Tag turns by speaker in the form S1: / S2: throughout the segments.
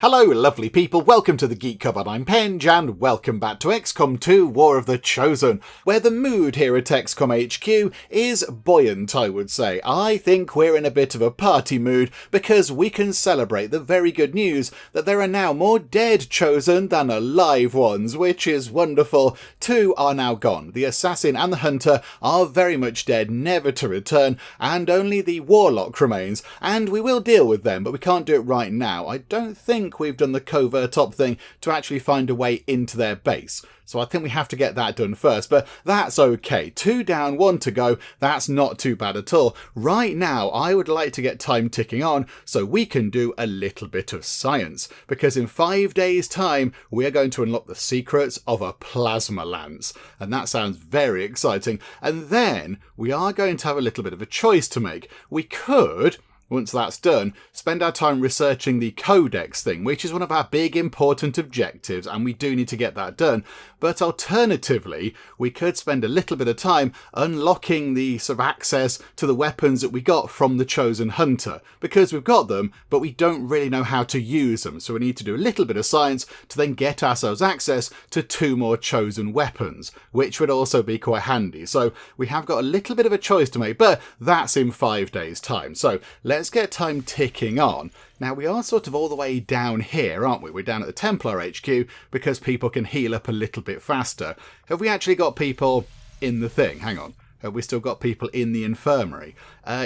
S1: Hello lovely people, welcome to the Geek Cupboard, I'm Penge and welcome back to XCOM 2 War of the Chosen, where the mood here at XCOM HQ is buoyant, I would say. I think we're in a bit of a party mood because we can celebrate the very good news that there are now more dead Chosen than alive ones, which is wonderful. 2 are now gone. The Assassin and the Hunter are very much dead, never to return, and only the Warlock remains, and we will deal with them, but we can't do it right now. I don't think we've done the covert top thing to actually find a way into their base. So I think we have to get that done first, but that's okay. 2 down, 1 to go. That's not too bad at all. Right now, I would like to get time ticking on so we can do a little bit of science, because in 5 days' time, we are going to unlock the secrets of a plasma lance. And that sounds very exciting. And then we are going to have a little bit of a choice to make. We could, once that's done, spend our time researching the codex thing, which is one of our big important objectives, and we do need to get that done. But alternatively, we could spend a little bit of time unlocking the sort of access to the weapons that we got from the Chosen Hunter, because we've got them, but we don't really know how to use them. So we need to do a little bit of science to then get ourselves access to 2 more Chosen weapons, which would also be quite handy. So we have got a little bit of a choice to make, but that's in 5 days' time. So let's get time ticking on. Now, we are sort of all the way down here, aren't we? We're down at the Templar HQ because people can heal up a little bit faster. Have we actually got people in the thing? Hang on. Have we still got people in the infirmary?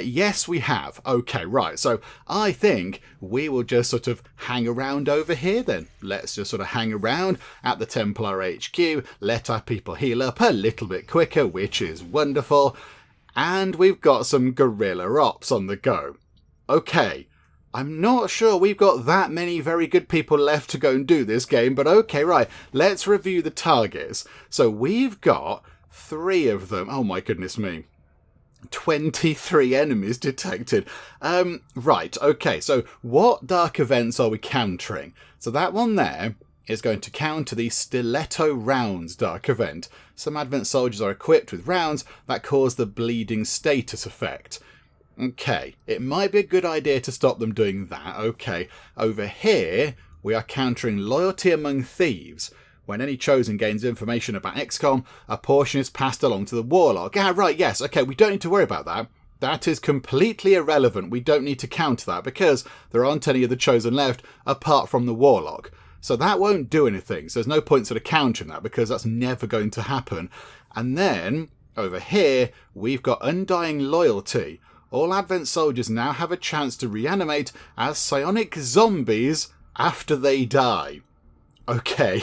S1: Yes, we have. Okay, right. So I think we will just sort of hang around over here then. Let's just sort of hang around at the Templar HQ, let our people heal up a little bit quicker, which is wonderful. And we've got some guerrilla ops on the go. Okay. I'm not sure we've got that many very good people left to go and do this game, but okay, right. Let's review the targets. So we've got 3 of them. Oh my goodness me. 23 enemies detected. Right, okay. So what dark events are we countering? So that one there is going to counter the stiletto rounds dark event. Some Advent soldiers are equipped with rounds that cause the bleeding status effect. Okay, it might be a good idea to stop them doing that. Okay, over here, we are countering loyalty among thieves. When any Chosen gains information about XCOM, a portion is passed along to the Warlock. Ah, right, yes, okay, we don't need to worry about that. That is completely irrelevant. We don't need to counter that because there aren't any of the Chosen left apart from the Warlock. So that won't do anything. So there's no point sort of countering that because that's never going to happen. And then, over here, we've got undying loyalty. All Advent soldiers now have a chance to reanimate as psionic zombies after they die. Okay,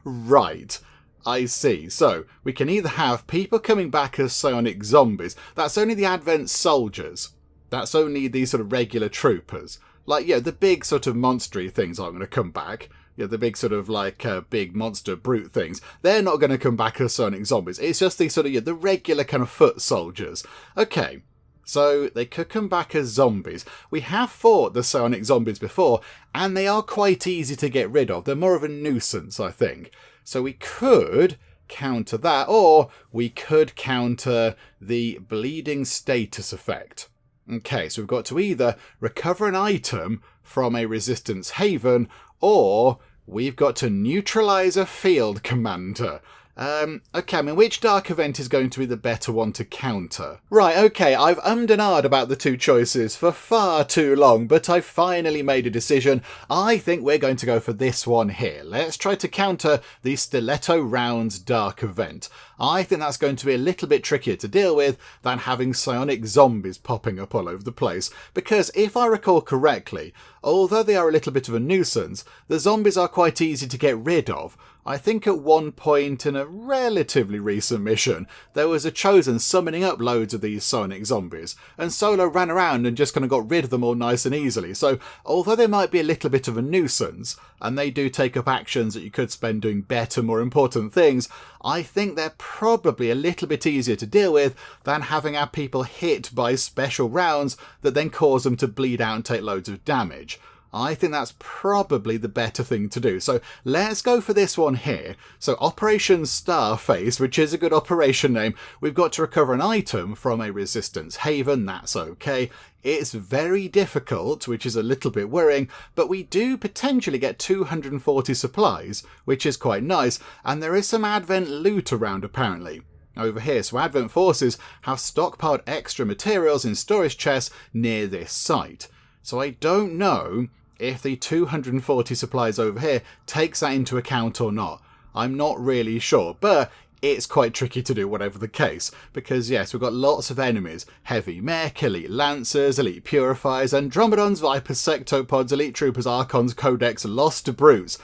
S1: right, I see. So, we can either have people coming back as psionic zombies. That's only the Advent soldiers. That's only the sort of regular troopers. Like, yeah, the big sort of monstery things aren't going to come back. Yeah, the big sort of like big monster brute things. They're not going to come back as psionic zombies. It's just the sort of, yeah, the regular kind of foot soldiers. Okay. So they could come back as zombies. We have fought the psionic zombies before, and they are quite easy to get rid of. They're more of a nuisance, I think. So we could counter that, or we could counter the bleeding status effect. Okay, so we've got to either recover an item from a resistance haven, or we've got to neutralize a field commander. Okay, I mean, which dark event is going to be the better one to counter? Right, okay, I've ummed and ahed about the 2 choices for far too long, but I finally made a decision. I think we're going to go for this one here. Let's try to counter the stiletto rounds dark event. I think that's going to be a little bit trickier to deal with than having psionic zombies popping up all over the place, because if I recall correctly, although they are a little bit of a nuisance, the zombies are quite easy to get rid of. I think at one point in a relatively recent mission, there was a Chosen summoning up loads of these psionic zombies, and Solo ran around and just kind of got rid of them all nice and easily. So, although they might be a little bit of a nuisance, and they do take up actions that you could spend doing better, more important things, I think they're probably a little bit easier to deal with than having our people hit by special rounds that then cause them to bleed out and take loads of damage. I think that's probably the better thing to do. So let's go for this one here. So Operation Starface, which is a good operation name. We've got to recover an item from a resistance haven. That's okay. It's very difficult, which is a little bit worrying, but we do potentially get 240 supplies, which is quite nice. And there is some Advent loot around apparently. Over here, so Advent forces have stockpiled extra materials in storage chests near this site. So I don't know if the 240 supplies over here takes that into account or not. I'm not really sure, but it's quite tricky to do whatever the case, because yes, we've got lots of enemies: heavy mech, elite lancers, elite purifiers, andromedons, vipers, sectopods, elite troopers, archons, codex, lost brutes.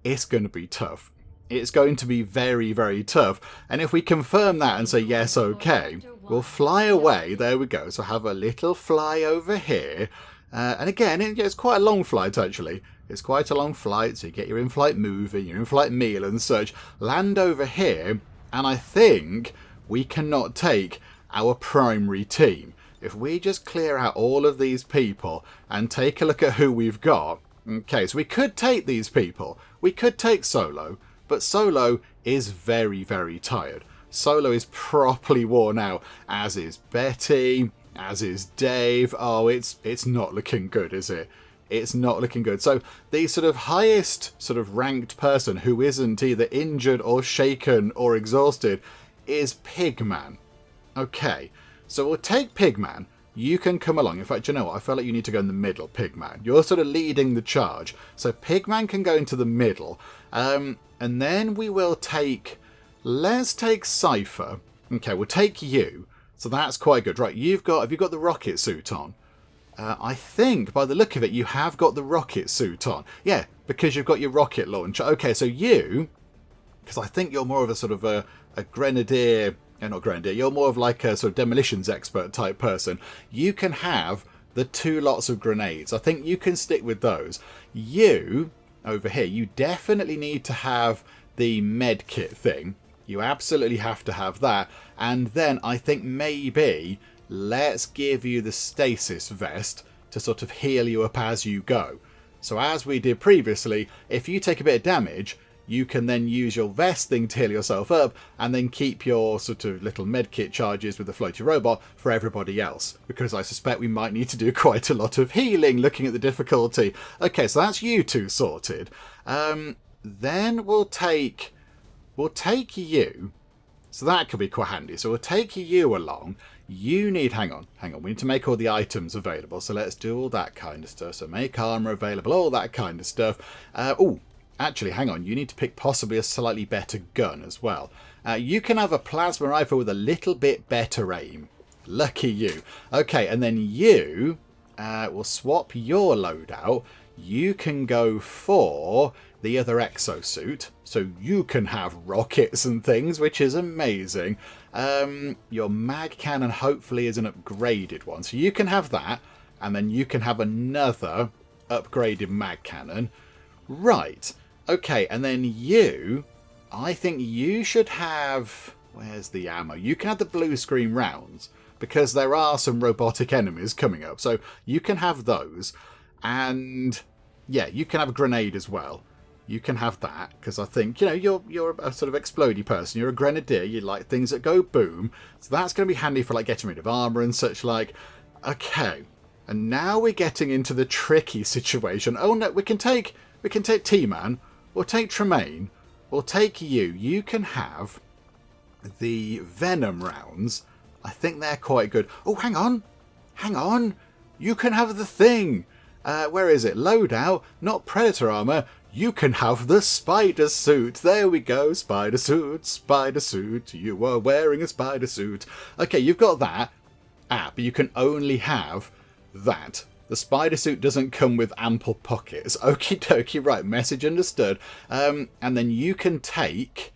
S1: It's going to be tough. It's going to be very, very tough. And if we confirm that and say, yes, okay, we'll fly away. There we go. So have a little fly over here. And again, it's quite a long flight, actually. It's quite a long flight. So you get your in-flight movie, your in-flight meal and such. Land over here. And I think we cannot take our primary team. If we just clear out all of these people and take a look at who we've got. Okay, so we could take these people. We could take Solo. But Solo is very, very tired. Solo is properly worn out, as is Betty, as is Dave. Oh, it's not looking good, is it? It's not looking good. So the sort of highest sort of ranked person who isn't either injured or shaken or exhausted is Pigman. Okay, so we'll take Pigman. You can come along. In fact, you know what? I feel like you need to go in the middle, Pigman. You're sort of leading the charge. So Pigman can go into the middle. And then we will take... Let's take Cypher. Okay, we'll take you. So that's quite good. Right, have you got the rocket suit on? I think, by the look of it, you have got the rocket suit on. Yeah, because you've got your rocket launcher. Okay, so you... Because I think you're more of a sort of a grenadier... not grenadier, you're more of like a sort of demolitions expert type person. You can have the 2 lots of grenades. I think you can stick with those. You, over here, you definitely need to have the med kit thing. You absolutely have to have that. And then I think maybe let's give you the stasis vest to sort of heal you up as you go. So as we did previously, if you take a bit of damage, you can then use your vest thing to heal yourself up and then keep your sort of little medkit charges with the floaty robot for everybody else. Because I suspect we might need to do quite a lot of healing looking at the difficulty. Okay, so that's you 2 sorted. Then we'll take you. So that could be quite handy. So we'll take you along. You need... Hang on. We need to make all the items available. So let's do all that kind of stuff. So make armor available, all that kind of stuff. Actually, hang on, you need to pick possibly a slightly better gun as well. You can have a plasma rifle with a little bit better aim. Lucky you. Okay, and then you will swap your loadout. You can go for the other exosuit, so you can have rockets and things, which is amazing. Your mag cannon hopefully is an upgraded one, so you can have that, and then you can have another upgraded mag cannon. Right. Okay, and then you, I think you should have... Where's the ammo? You can have the blue screen rounds, because there are some robotic enemies coming up. So you can have those. And, yeah, you can have a grenade as well. You can have that, because I think, you know, you're a sort of explodey person. You're a grenadier. You like things that go boom. So that's going to be handy for, like, getting rid of armor and such like. Okay. And now we're getting into the tricky situation. Oh, no, we can take T-Man. We'll take Tremaine. We'll take you. You can have the Venom rounds. I think they're quite good. Oh, hang on. Hang on. You can have the thing. Where is it? Loadout, not Predator armor. You can have the spider suit. There we go. Spider suit, spider suit. You are wearing a spider suit. Okay, you've got that. But you can only have that. The spider suit doesn't come with ample pockets. Okie dokie, right, message understood. And then you can take...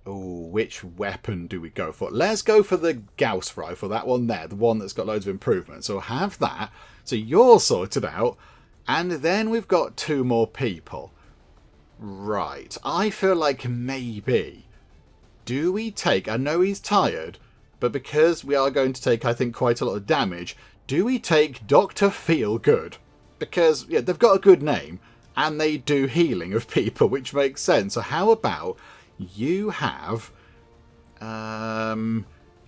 S1: Oh, which weapon do we go for? Let's go for the Gauss rifle, that one there, the one that's got loads of improvements. So have that. So you're sorted out. And then we've got 2 more people. Right, I feel like maybe... Do we take... I know he's tired, but because we are going to take, I think, quite a lot of damage... Do we take Dr. Feelgood? Because yeah, they've got a good name and they do healing of people, which makes sense. So how about you have...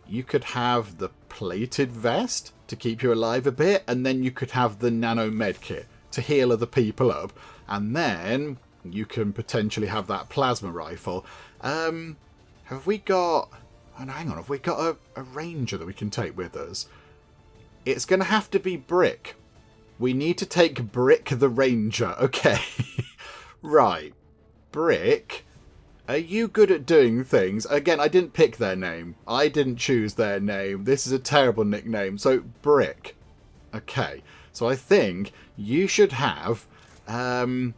S1: you could have the plated vest to keep you alive a bit, and then you could have the nano med kit to heal other people up, and then you can potentially have that plasma rifle. Have we got... Oh, no, hang on. Have we got a ranger that we can take with us? It's going to have to be Brick. We need to take Brick the ranger. Okay. Right. Brick, are you good at doing things? Again, I didn't pick their name. I didn't choose their name. This is a terrible nickname. So, Brick. Okay. So I think you should have... oh,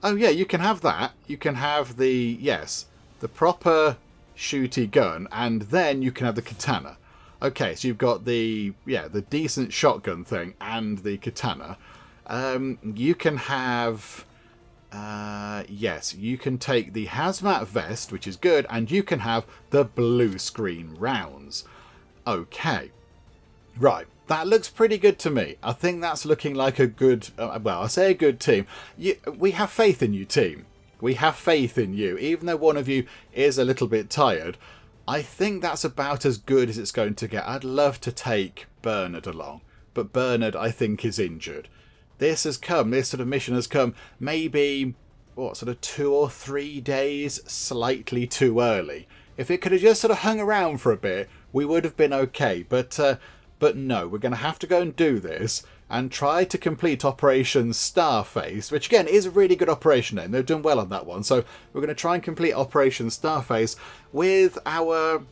S1: yeah, you can have that. You can have the... Yes. The proper... shooty gun, and then you can have the katana. Okay, so you've got the decent shotgun thing and the katana. You can have yes, you can take the hazmat vest, which is good, and you can have the blue screen rounds. Okay, right, that looks pretty good to me. I think that's looking like a good well, I say a good team. We have faith in you, team. We have faith in you. Even though one of you is a little bit tired, I think that's about as good as it's going to get. I'd love to take Bernard along, but Bernard, I think, is injured. This sort of mission has come maybe, sort of 2 or 3 days slightly too early. If it could have just sort of hung around for a bit, we would have been okay. But no, we're going to have to go and do this and try to complete Operation Starface, which again is a really good operation name. They've done well on that one. So we're going to try and complete Operation Starface with our...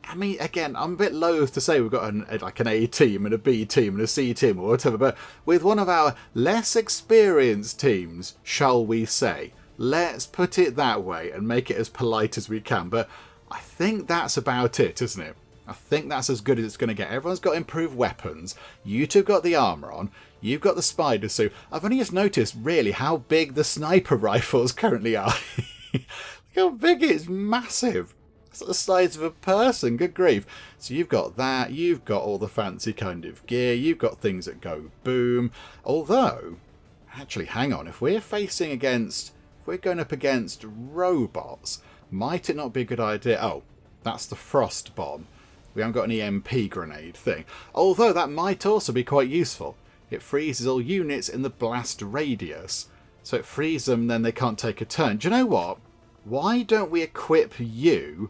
S1: I mean, again, I'm a bit loath to say we've got an A team and a B team and a C team or whatever, but with one of our less experienced teams, shall we say. Let's put it that way and make it as polite as we can. But I think that's about it, isn't it? I think that's as good as it's going to get. Everyone's got improved weapons. You two got the armour on. You've got the spider suit. I've only just noticed, really, how big the sniper rifles currently are. Look how big it is. Massive. It's the size of a person. Good grief. So you've got that. You've got all the fancy kind of gear. You've got things that go boom. Although, actually, hang on. If we're going up against robots, might it not be a good idea? Oh, that's the frost bomb. We haven't got an EMP grenade thing. Although that might also be quite useful. It freezes all units in the blast radius. So it frees them, then they can't take a turn. Do you know what? Why don't we equip you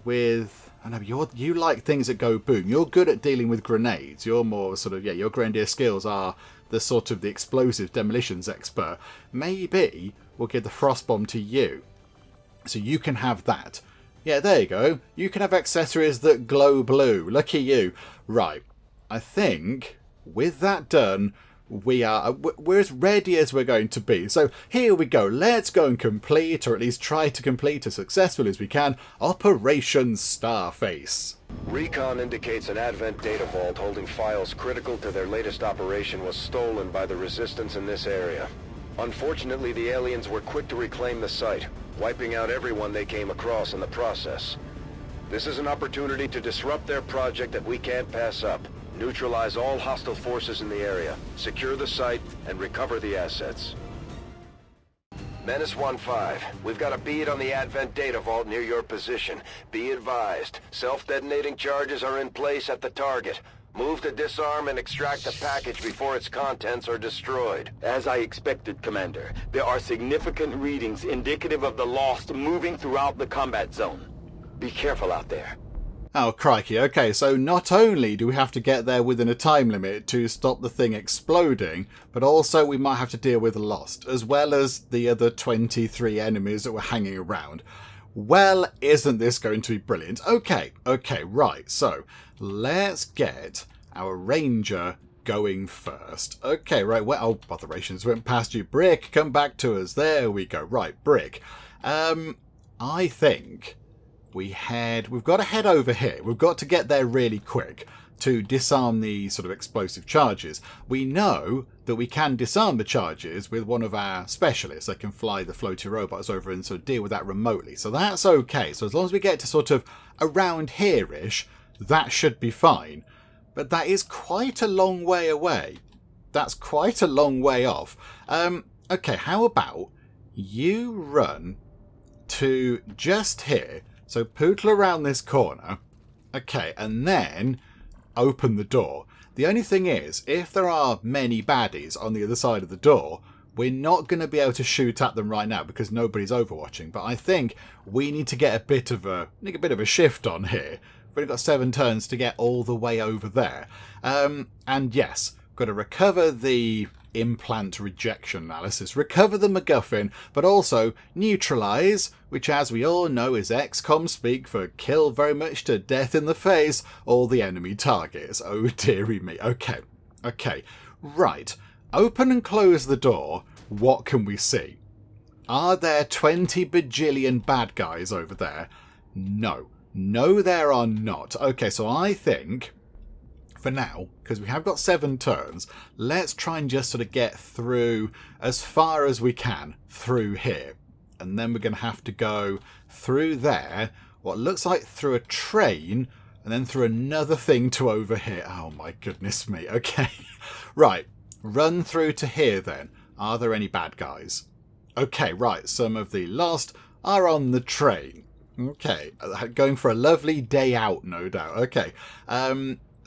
S1: with... I know, you like things that go boom. You're good at dealing with grenades. You're more sort of... Yeah, your grenadier skills are the sort of the explosive demolitions expert. Maybe we'll give the frost bomb to you. So you can have that. Yeah, there you go. You can have accessories that glow blue. Lucky you. Right. I think with that done, we're as ready as we're going to be. So here we go. Let's go and complete, or at least try to complete as successfully as we can, Operation Starface.
S2: Recon indicates an Advent data vault holding files critical to their latest operation was stolen by the Resistance in this area. Unfortunately, the aliens were quick to reclaim the site, wiping out everyone they came across in the process. This is an opportunity to disrupt their project that we can't pass up. Neutralize all hostile forces in the area, secure the site, and recover the assets. Menace 1-5, we've got a bead on the Advent data vault near your position. Be advised, self-detonating charges are in place at the target. Move to disarm and extract the package before its contents are destroyed.
S3: As I expected, Commander, there are significant readings indicative of the Lost moving throughout the combat zone. Be careful out there.
S1: Oh, crikey. Okay, so not only do we have to get there within a time limit to stop the thing exploding, but also we might have to deal with Lost, as well as the other 23 enemies that were hanging around. Well, isn't this going to be brilliant? Okay, right. So, let's get our ranger going first. Okay, right. Well, operations went past you. Brick, come back to us. There we go. Right, Brick. I think we've got to head over here. We've got to get there really quick to disarm the sort of explosive charges. We know that we can disarm the charges with one of our specialists that can fly the floaty robots over and sort of deal with that remotely. So that's okay. So as long as we get to sort of around here-ish, that should be fine. But that is quite a long way away. That's quite a long way off. Okay, how about you run to just here. So pootle around this corner. Okay, and then open the door. The only thing is, if there are many baddies on the other side of the door, we're not going to be able to shoot at them right now because nobody's overwatching. But I think we need to get a bit of a shift on here. We've only got 7 turns to get all the way over there. And yes, got to recover the implant rejection analysis, recover the MacGuffin, but also neutralize, which as we all know is XCOM speak for kill very much to death in the face all the enemy targets. Oh dearie me. Okay, right. Open and close the door. What can we see? Are there 20 bajillion bad guys over there? No, there are not. Okay, so I think for now, because we have got 7 turns, let's try and just sort of get through as far as we can through here. And then we're going to have to go through there, what looks like through a train, and then through another thing to over here. Oh my goodness me. Okay. Right. Run through to here then. Are there any bad guys? Okay, right. Some of the lost are on the train. Okay. Going for a lovely day out, no doubt. Okay.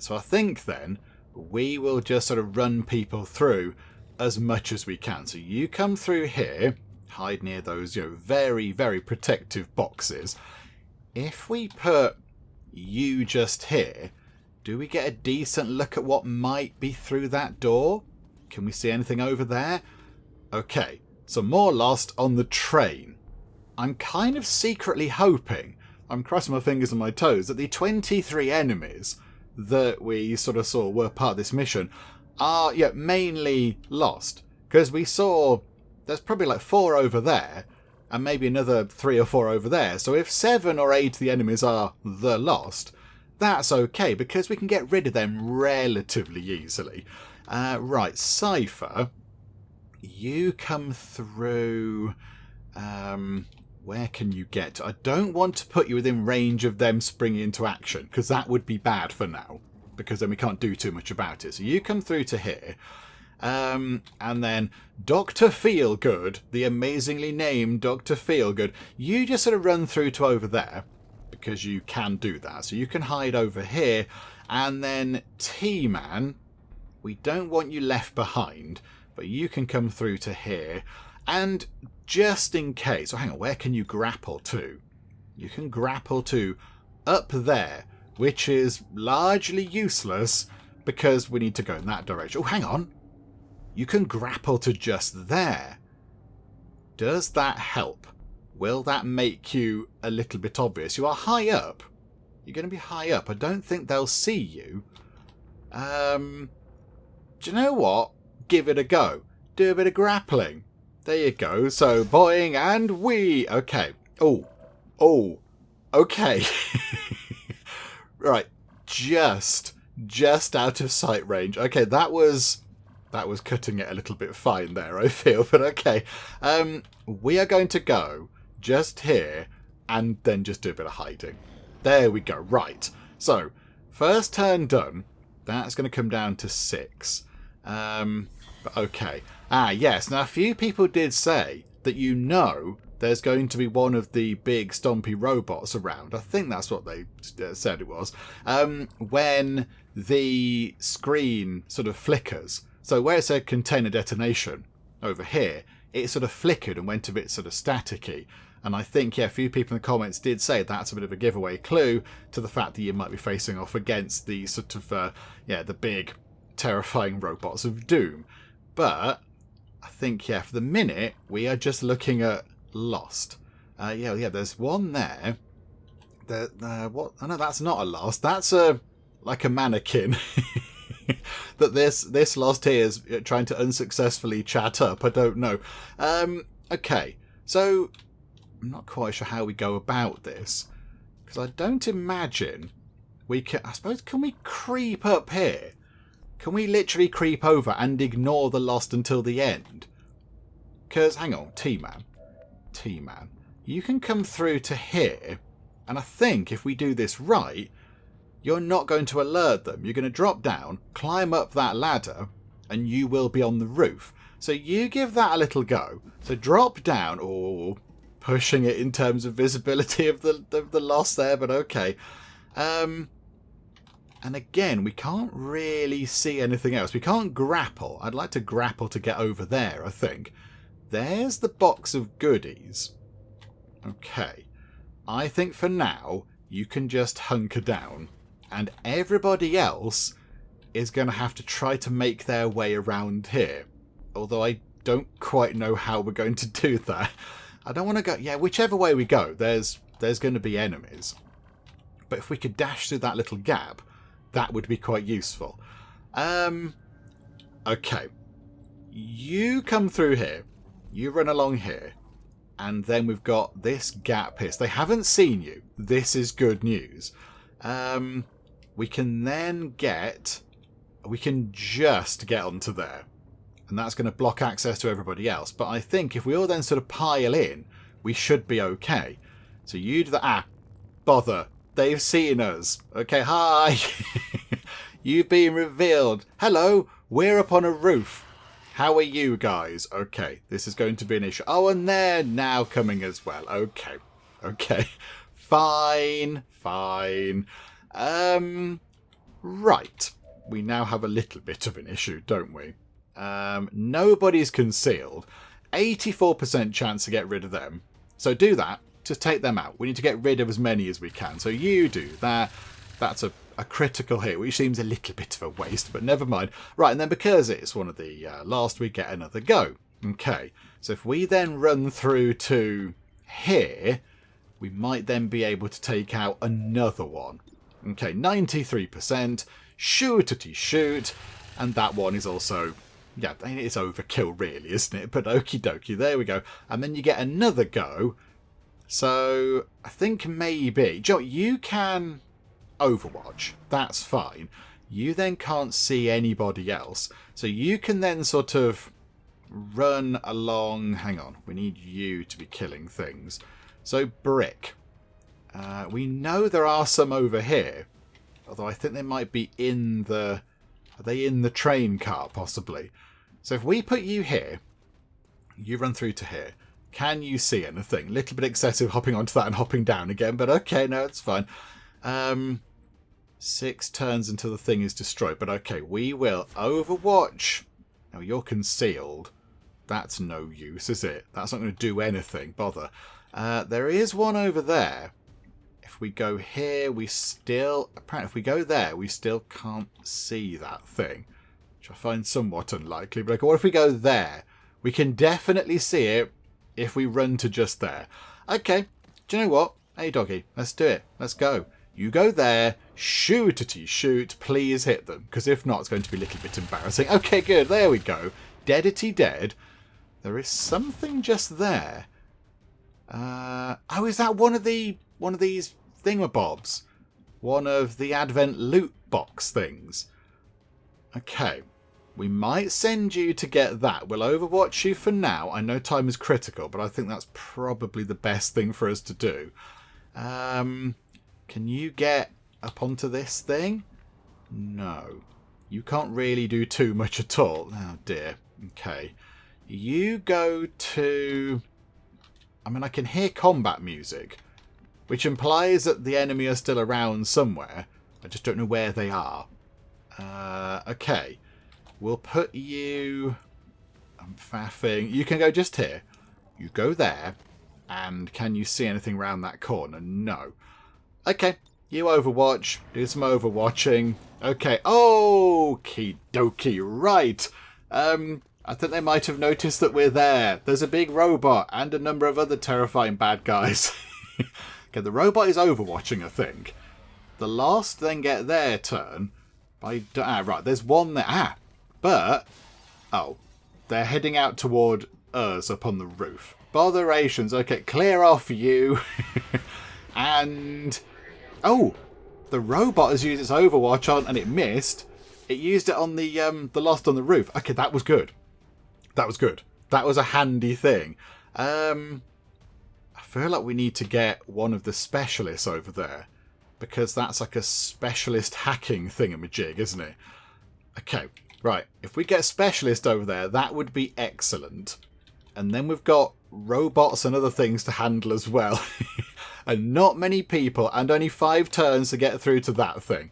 S1: So I think then we will just sort of run people through as much as we can. So you come through here, hide near those, very, very protective boxes. If we put you just here, do we get a decent look at what might be through that door? Can we see anything over there? Okay, so more lost on the train. I'm kind of secretly hoping, I'm crossing my fingers and my toes, that the 23 enemies that we sort of saw were part of this mission are mainly lost. Because we saw there's probably like 4 over there and maybe another 3 or 4 over there. So if 7 or 8 of the enemies are the lost, that's okay because we can get rid of them relatively easily. Right, Cypher, you come through. Where can you get to? I don't want to put you within range of them springing into action because that would be bad for now because then we can't do too much about it. So you come through to here. And then Dr. Feelgood, the amazingly named Dr. Feelgood, you just sort of run through to over there because you can do that. So you can hide over here. And then T-Man, we don't want you left behind, but you can come through to here. And just in case, hang on, where can you grapple to? You can grapple to up there, which is largely useless because we need to go in that direction. Oh, hang on. You can grapple to just there. Does that help? Will that make you a little bit obvious? You are high up. You're going to be high up. I don't think they'll see you. Do you know what? Give it a go. Do a bit of grappling. There you go. So, boing and wee. Okay. Oh. Okay. Right. Just out of sight range. Okay, that was cutting it a little bit fine there, I feel. But okay. We are going to go just here and then just do a bit of hiding. There we go. Right. So, first turn done. That's going to come down to 6. But okay. Yes. Now, a few people did say that there's going to be one of the big stompy robots around. I think that's what they said it was. When the screen sort of flickers. So where it said container detonation over here, it sort of flickered and went a bit sort of staticky. And I think, a few people in the comments did say that's a bit of a giveaway clue to the fact that you might be facing off against the sort of, the big terrifying robots of doom. But I think, for the minute, we are just looking at Lost. There's one there. What? Oh, no, that's not a Lost. That's like a mannequin that this Lost here is trying to unsuccessfully chat up. I don't know. Okay, so I'm not quite sure how we go about this because I don't imagine we can. I suppose can we creep up here? Can we literally creep over and ignore the Lost until the end? Because, hang on, T-Man, you can come through to here, and I think if we do this right, you're not going to alert them. You're going to drop down, climb up that ladder, and you will be on the roof. So you give that a little go. So drop down. Oh, pushing it in terms of visibility of the loss there, but okay. And again, we can't really see anything else. We can't grapple. I'd like to grapple to get over there, I think. There's the box of goodies. Okay. I think for now, you can just hunker down. And everybody else is going to have to try to make their way around here. Although I don't quite know how we're going to do that. I don't want to go... Yeah, whichever way we go, there's going to be enemies. But if we could dash through that little gap, that would be quite useful. Okay. You come through here. You run along here. And then we've got this gap here. So they haven't seen you. This is good news. We can then get... We can just get onto there. And that's going to block access to everybody else. But I think if we all then sort of pile in, we should be okay. So you do that. Ah, bother. They've seen us. Okay, hi. You've been revealed. Hello, we're up on a roof. How are you guys? Okay, this is going to be an issue. Oh, and they're now coming as well. Okay, okay. Fine, fine. Right. We now have a little bit of an issue, don't we? Nobody's concealed. 84% chance to get rid of them. So do that. Just take them out. We need to get rid of as many as we can. So you do that. That's a critical hit, which seems a little bit of a waste, but never mind. Right, and then because it's one of the last, we get another go. Okay, so if we then run through to here, we might then be able to take out another one. Okay, 93%. Shootity shoot. And that one is also... Yeah, it's overkill really, isn't it? But okie dokie, there we go. And then you get another go. So, I think maybe... Joe, you can overwatch. That's fine. You then can't see anybody else. So you can then sort of run along... Hang on, we need you to be killing things. So, brick. We know there are some over here. Although I think they might be in the... Are they in the train car, possibly? So if we put you here, you run through to here. Can you see anything? A little bit excessive hopping onto that and hopping down again, but okay, no, it's fine. 6 turns until the thing is destroyed, but okay, we will overwatch. Now, you're concealed. That's no use, is it? That's not going to do anything, bother. There is one over there. If we go here, we still... Apparently, if we go there, we still can't see that thing. Which I find somewhat unlikely. But what if we go there? We can definitely see it if we run to just there. Okay, do you know what? Hey, doggy, let's do it. Let's go. You go there, shootity shoot, please hit them. Because if not, it's going to be a little bit embarrassing. Okay, good, there we go. Deadity dead. There is something just there. Oh, is that one of these thingamabobs? One of the Advent loot box things. Okay. We might send you to get that. We'll overwatch you for now. I know time is critical, but I think that's probably the best thing for us to do. Can you get up onto this thing? No. You can't really do too much at all. Oh, dear. Okay. You go to... I mean, I can hear combat music, which implies that the enemy are still around somewhere. I just don't know where they are. Okay. We'll put you... I'm faffing. You can go just here. You go there. And can you see anything around that corner? No. Okay. You overwatch. Do some overwatching. Okay. Okie dokie. Right. I think they might have noticed that we're there. There's a big robot and a number of other terrifying bad guys. Okay, the robot is overwatching, I think. The last then get their turn. Right, there's one there. But... Oh. They're heading out toward us up on the roof. Botherations. Okay, clear off you. And... Oh! The robot has used its overwatch on and it missed. It used it on the Lost on the roof. Okay, that was good. That was good. That was a handy thing. I feel like we need to get one of the specialists over there. Because that's like a specialist hacking thingamajig, isn't it? Okay. Right, if we get specialist over there, that would be excellent. And then we've got robots and other things to handle as well. And not many people, and only 5 turns to get through to that thing.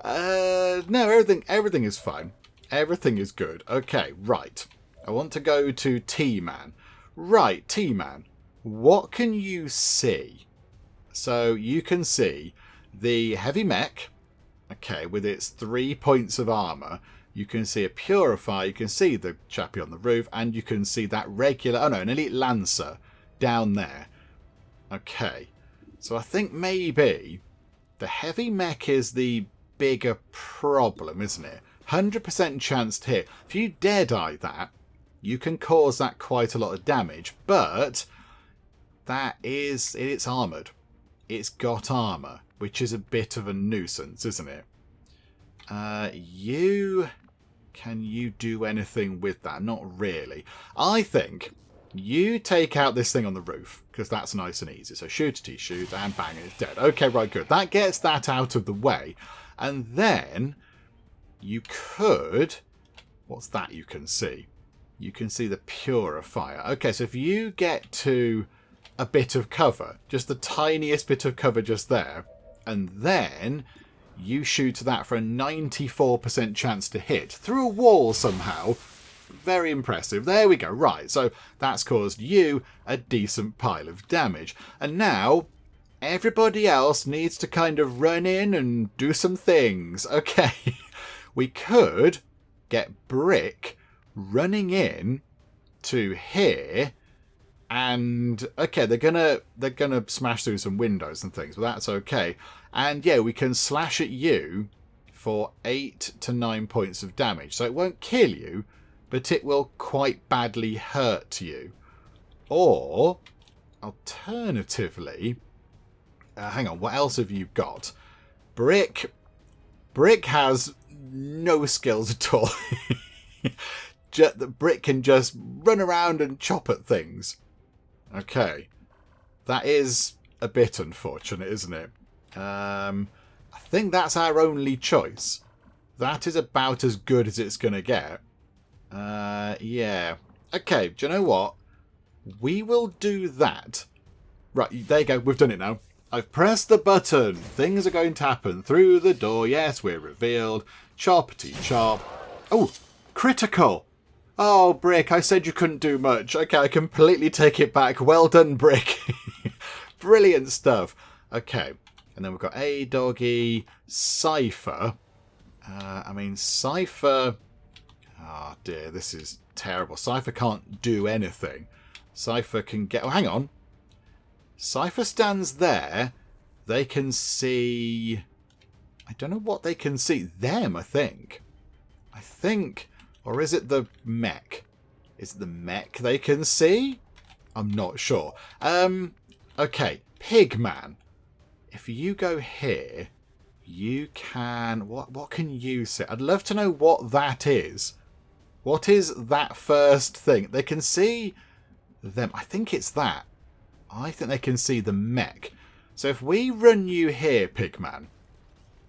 S1: No, everything is fine. Everything is good. Okay, right. I want to go to T-Man. Right, T-Man. What can you see? So you can see the heavy mech, okay, with its 3 points of armour. You can see a Purifier, you can see the chappie on the roof, and you can see that regular, oh no, an Elite Lancer down there. Okay, so I think maybe the heavy mech is the bigger problem, isn't it? 100% chance to hit. If you dead-eye that, you can cause that quite a lot of damage, but it's armoured. It's got armour, which is a bit of a nuisance, isn't it? Can you do anything with that? Not really. I think you take out this thing on the roof, because that's nice and easy. So shoot, shoot, and bang, it's dead. Okay, right, good. That gets that out of the way. And then you could... What's that you can see? You can see the Purifier. Okay, so if you get to a bit of cover, just the tiniest bit of cover just there, and then you shoot that for a 94% chance to hit through a wall somehow. Very impressive. There we go. Right, so that's caused you a decent pile of damage. And now everybody else needs to kind of run in and do some things. Okay, we could get Brick running in to here, and okay, they're gonna smash through some windows and things, but that's okay. And yeah, we can slash at you for 8 to 9 points of damage. So it won't kill you, but it will quite badly hurt you. Or alternatively, hang on, what else have you got? Brick has no skills at all. The Brick can just run around and chop at things. Okay. That is a bit unfortunate, isn't it? I think that's our only choice. That is about as good as it's going to get. Yeah. Okay, do you know what? We will do that. Right, there you go. We've done it now. I've pressed the button. Things are going to happen through the door. Yes, we're revealed. Choppity chop. Oh, critical. Oh, Brick, I said you couldn't do much. Okay, I completely take it back. Well done, Brick. Brilliant stuff. Okay, and then we've got A-Doggy, Cypher. Cypher... Oh, dear, this is terrible. Cypher can't do anything. Cypher can get... Oh, hang on. Cypher stands there. They can see... I don't know what they can see. Them, I think. Or is it the mech? Is it the mech they can see? I'm not sure. Okay, Pigman. If you go here, you can... What can you see? I'd love to know what that is. What is that first thing? They can see them. I think it's that. I think they can see the mech. So if we run you here, Pigman...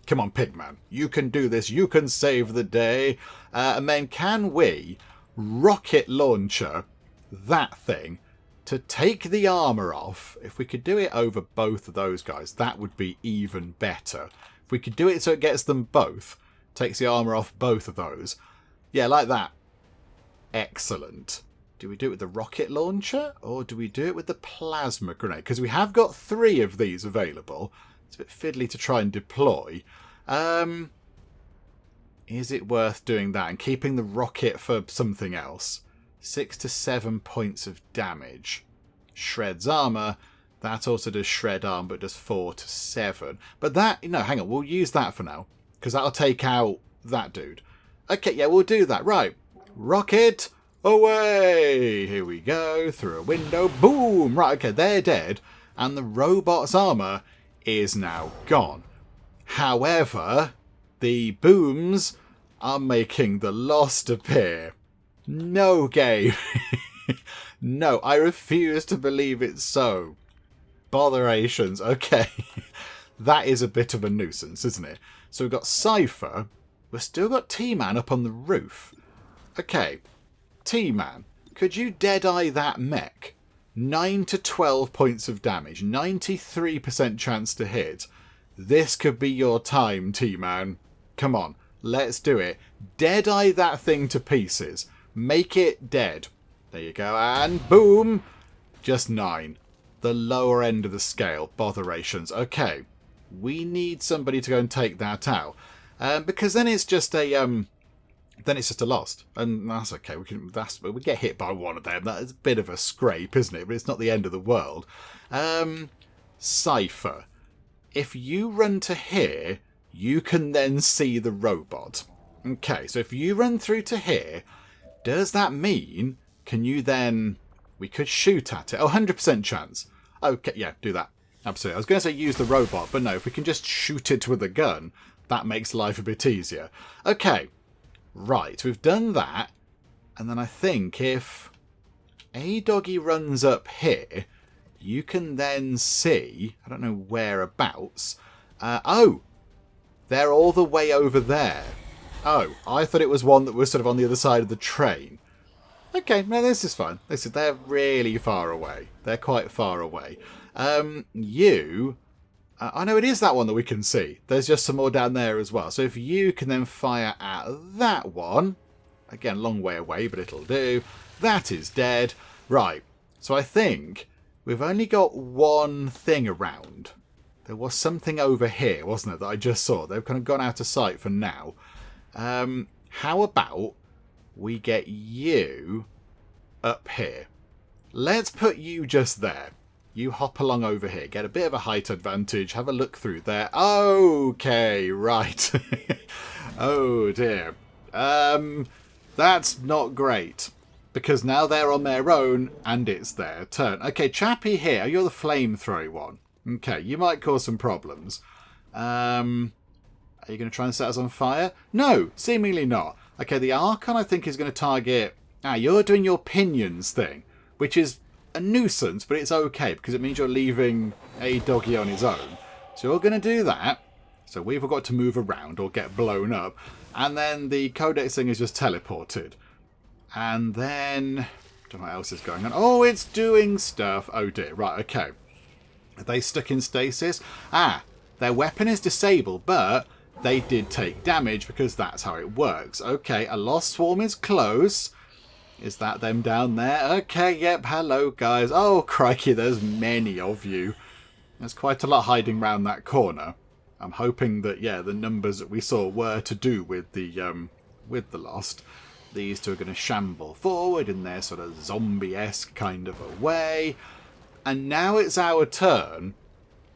S1: Come on, Pigman. You can do this. You can save the day. And then can we rocket launcher that thing to take the armour off? If we could do it over both of those guys, that would be even better. If we could do it so it gets them both, takes the armour off both of those. Yeah, like that. Excellent. Do we do it with the rocket launcher or do we do it with the plasma grenade? Because we have got 3 of these available. It's a bit fiddly to try and deploy. Is it worth doing that and keeping the rocket for something else? 6 to 7 points of damage. Shreds armour. That also does shred arm, but does 4 to 7. But that, no, hang on, we'll use that for now. Because that'll take out that dude. Okay, yeah, we'll do that. Right. Rocket away. Here we go. Through a window. Boom. Right, okay, they're dead. And the robot's armour is now gone. However, the booms are making the lost appear. No game. No, I refuse to believe it's so. Botherations. Okay. That is a bit of a nuisance, isn't it? So we've got Cypher, We've still got T-Man up on the roof. Okay, T-Man, could you dead-eye that mech? 9 to 12 points of damage, 93% chance to hit. This could be your time, T-Man. Come on, let's do it. Dead-eye that thing to pieces. Make it dead. There you go, and boom! Just 9. The lower end of the scale. Botherations. Okay, we need somebody to go and take that out. Because then it's just a... then it's just a lost, and that's okay. We get hit by one of them. That's a bit of a scrape, isn't it? But it's not the end of the world. Cypher, if you run to here, you can then see the robot. Okay, so if you run through to here, does that mean can you then? We could shoot at it. Oh, 100% chance. Okay, yeah, do that. Absolutely. I was going to say use the robot, but no. If we can just shoot it with a gun, that makes life a bit easier. Okay. Right, we've done that, and then I think if a doggy runs up here, you can then see, I don't know whereabouts, oh, they're all the way over there. Oh, I thought it was one that was sort of on the other side of the train. Okay, no, this is fine. They're really far away. They're quite far away. I know it is that one that we can see. There's just some more down there as well. So if you can then fire at that one. Again, long way away, but it'll do. That is dead. Right. So I think we've only got one thing around. There was something over here, wasn't it, that I just saw. They've kind of gone out of sight for now. How about we get you up here? Let's put you just there. You hop along over here, get a bit of a height advantage, have a look through there. Okay, right. Oh dear. That's not great. Because now they're on their own and it's their turn. Okay, Chappie here, you're the flamethrower one. Okay, you might cause some problems. Are you going to try and set us on fire? No, seemingly not. Okay, the Archon I think is going to target... you're doing your pinions thing, which is a nuisance, but it's okay because it means you're leaving a doggy on his own. So you're going to do that. So we've got to move around or get blown up. And then the codex thing is just teleported. And then... I don't know what else is going on. Oh, it's doing stuff. Oh dear. Right, okay. Are they stuck in stasis? Their weapon is disabled, but they did take damage because that's how it works. Okay, a lost swarm is close. Is that them down there? Okay, yep, hello guys. Oh, crikey, there's many of you. There's quite a lot hiding around that corner. I'm hoping that, yeah, the numbers that we saw were to do with the Lost. These two are going to shamble forward in their sort of zombie-esque kind of a way. And now it's our turn,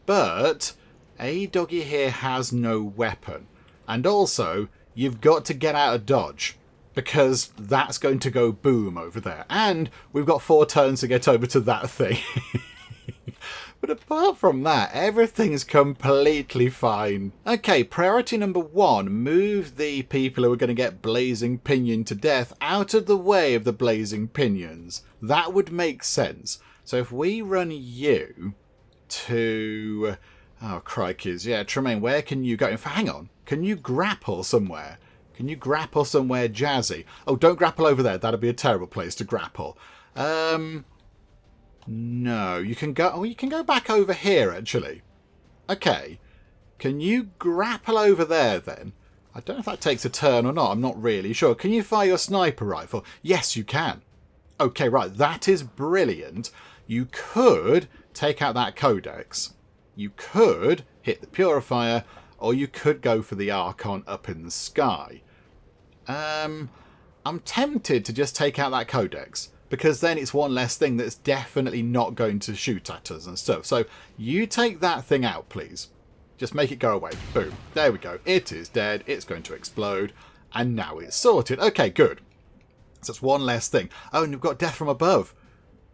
S1: but a doggy here has no weapon. And also, you've got to get out of dodge, because that's going to go boom over there. And we've got 4 turns to get over to that thing. But apart from that, everything's completely fine. Okay, priority number 1, move the people who are going to get blazing pinion to death out of the way of the blazing pinions. That would make sense. So if we run you to... Oh, crikeys. Yeah, Tremaine, where can you go? In fact, hang on. Can you grapple somewhere? Can you grapple somewhere jazzy? Oh, don't grapple over there. That'd be a terrible place to grapple. No, you can go... Oh, you can go back over here, actually. Okay. Can you grapple over there, then? I don't know if that takes a turn or not. I'm not really sure. Can you fire your sniper rifle? Yes, you can. Okay, right. That is brilliant. You could take out that codex. You could hit the purifier, or you could go for the Archon up in the sky. I'm tempted to just take out that codex, because then it's one less thing that's definitely not going to shoot at us and stuff. So you take that thing out, please. Just make it go away. Boom. There we go. It is dead. It's going to explode. And now it's sorted. Okay, good. So that's one less thing. Oh, and we've got death from above.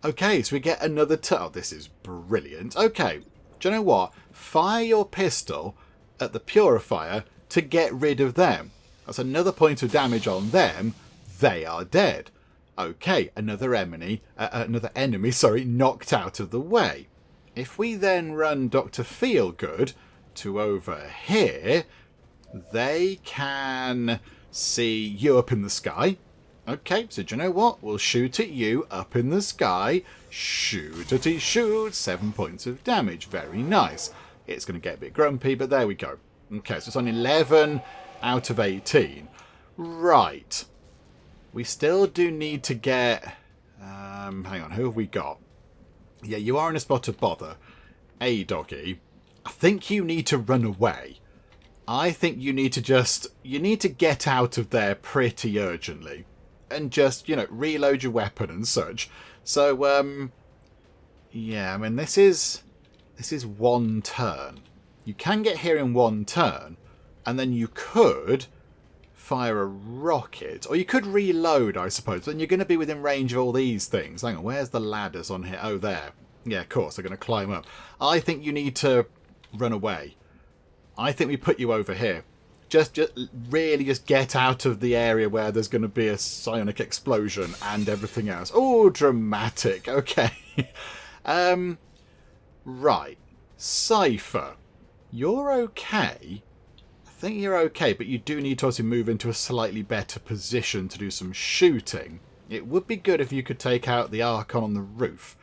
S1: Okay, so we get another Oh, this is brilliant. Okay. Do you know what? Fire your pistol at the purifier to get rid of them. That's another point of damage on them. They are dead. Okay, another enemy, knocked out of the way. If we then run Dr. Feelgood to over here, they can see you up in the sky. Okay, so do you know what? We'll shoot at you up in the sky. Shoot at it, shoot. 7 points of damage. Very nice. It's going to get a bit grumpy, but there we go. Okay, so it's on 11 out of 18. Right. We still do need to get... hang on, who have we got? Yeah, you are in a spot of bother. Hey, doggy. I think you need to run away. I think you need to you need to get out of there pretty urgently. And just, reload your weapon and such. So, yeah, I mean, this is one turn. You can get here in one turn, and then you could fire a rocket, or you could reload, I suppose. Then you're going to be within range of all these things. Hang on, where's the ladders on here? Oh, there. Yeah, of course, they're going to climb up. I think you need to run away. I think we put you over here. Just really just get out of the area where there's going to be a psionic explosion and everything else. Oh, dramatic. Okay. Right. Cypher. You're okay. I think you're okay, but you do need to obviously move into a slightly better position to do some shooting. It would be good if you could take out the Archon on the roof.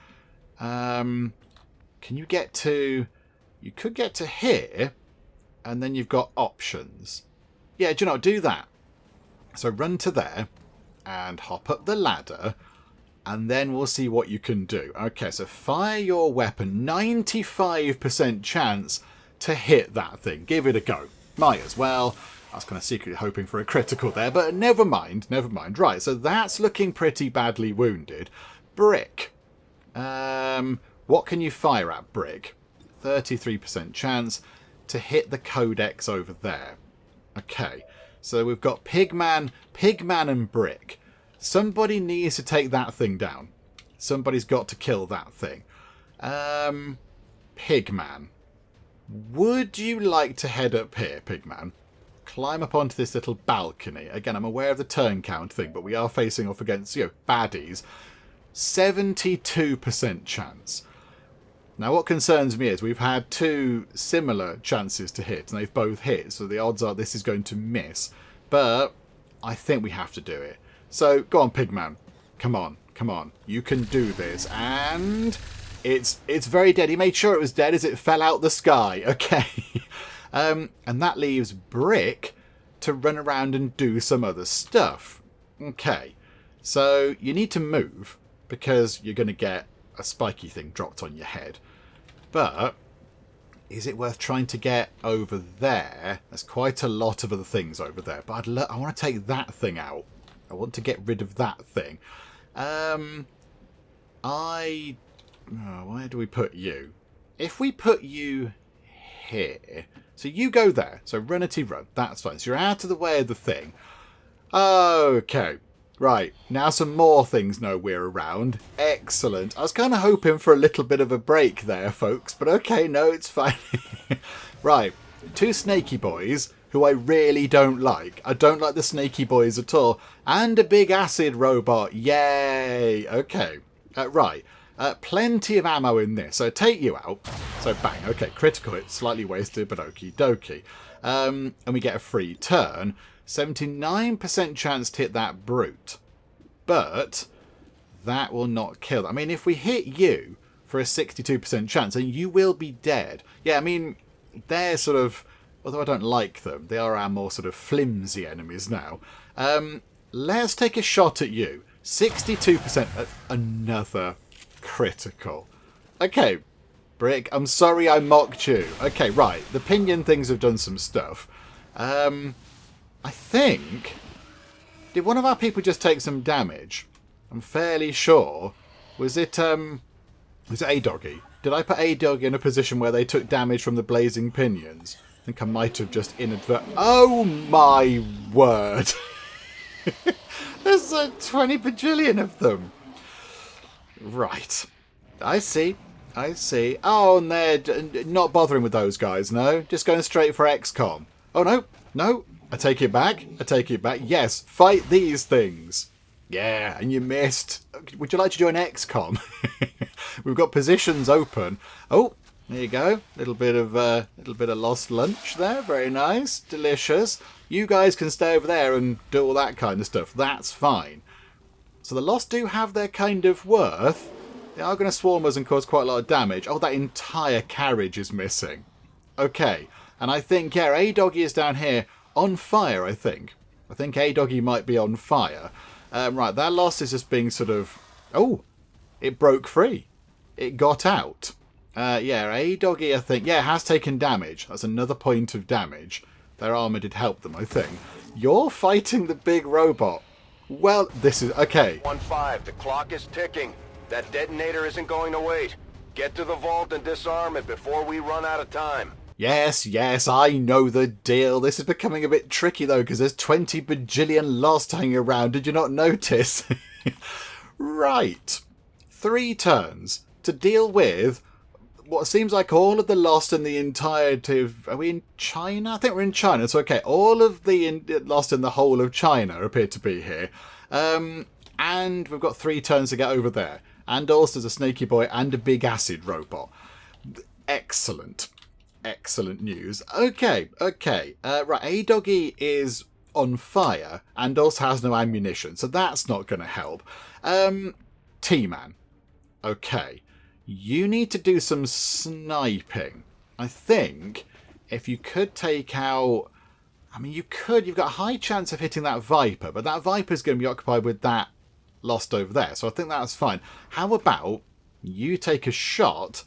S1: Can you get to... You could get to here... And then you've got options. Yeah, do you know, do that. So run to there and hop up the ladder. And then we'll see what you can do. Okay, so fire your weapon. 95% chance to hit that thing. Give it a go. Might as well. I was kind of secretly hoping for a critical there, but never mind, never mind. Right, so that's looking pretty badly wounded. Brick. What can you fire at, Brick? 33% chance to hit the codex over there. Okay, so we've got Pigman and Brick. Somebody needs to take that thing down. Somebody's got to kill that thing. Pigman. Would you like to head up here, Pigman? Climb up onto this little balcony. Again, I'm aware of the turn count thing, but we are facing off against, baddies. 72% chance. Now, what concerns me is we've had two similar chances to hit, and they've both hit, so the odds are this is going to miss. But I think we have to do it. So, go on, Pigman. Come on, come on. You can do this. And it's very dead. He made sure it was dead as it fell out the sky. Okay. And that leaves Brick to run around and do some other stuff. Okay. So, you need to move, because you're going to get a spiky thing dropped on your head. But is it worth trying to get over there? There's quite a lot of other things over there, but I want to take that thing out. I want to get rid of that thing. Where do we put you? If we put you here, so you go there. So run-a-ty run. That's fine. So you're out of the way of the thing. Okay. Right, now some more things know we're around. Excellent. I was kind of hoping for a little bit of a break there, folks, but okay, no, it's fine. Right, two snaky boys who I really don't like. I don't like the snaky boys at all. And a big acid robot. Yay. Okay, right. Plenty of ammo in this, so take you out. So bang, okay, critical hit, slightly wasted, but okie dokie. And we get a free turn. 79% chance to hit that brute. But that will not kill. I mean, if we hit you for a 62% chance, then you will be dead. Yeah, I mean, they're sort of... Although I don't like them, they are our more sort of flimsy enemies now. Let's take a shot at you. 62%. Another critical. Okay, Brick, I'm sorry I mocked you. Okay, right. The pinion things have done some stuff. I think... Did one of our people just take some damage? I'm fairly sure. Was it A-Doggy? Did I put A-Doggy in a position where they took damage from the blazing pinions? I think I might have just inadvertently... Oh my word! There's 20 bajillion of them. Right. I see. I see. Oh, and they're not bothering with those guys, no? Just going straight for XCOM. Oh, no. No. I take it back. I take it back. Yes, fight these things. Yeah, and you missed. Would you like to join XCOM? We've got positions open. Oh, There you go. Little bit of lost lunch there. Very nice. Delicious. You guys can stay over there and do all that kind of stuff. That's fine. So the lost do have their kind of worth. They are going to swarm us and cause quite a lot of damage. Oh, that entire carriage is missing. Okay. And I think, yeah, A-Doggy is down here on fire, I think. I think A-Doggy might be on fire. Right, that lost is just being sort of... Oh, it broke free. It got out. Yeah, A-Doggy, I think... Yeah, has taken damage. That's another point of damage. Their armour did help them, I think. You're fighting the big robot. Well, this is... Okay.
S2: 1-5, the clock is ticking. That detonator isn't going to wait. Get to the vault and disarm it before we run out of time.
S1: Yes, I know the deal. This is becoming a bit tricky, though, because there's 20 bajillion lost hanging around. Did you not notice? Right. 3 turns to deal with what seems like all of the lost in the entirety of... Are we in China? I think we're in China. So, okay, all of the lost in the whole of China appear to be here. And we've got 3 turns to get over there. And also there's a snaky boy and a big acid robot. Excellent. Excellent news. Okay. Right, A-Doggy is on fire and also has no ammunition, so that's not going to help. T-Man. Okay. You need to do some sniping. I think if you could take out... I mean, you could. You've got a high chance of hitting that Viper, but that Viper's going to be occupied with that lost over there, so I think that's fine. How about you take a shot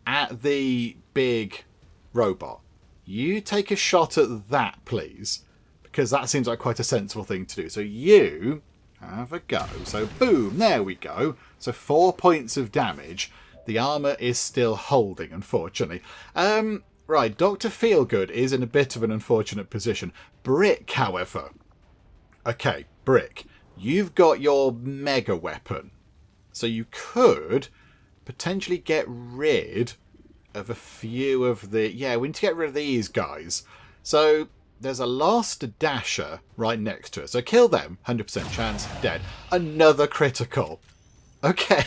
S1: at the big... robot. You take a shot at that, please, because that seems like quite a sensible thing to do. So you have a go. So boom, there we go. So 4 points of damage. The armour is still holding, unfortunately. Right, Dr. Feelgood is in a bit of an unfortunate position. Brick, however. Okay, Brick, you've got your mega weapon. So you could potentially get rid of a few of the... Yeah, we need to get rid of these guys. So there's a lost dasher right next to us. So kill them. 100% chance. Dead. Another critical. Okay.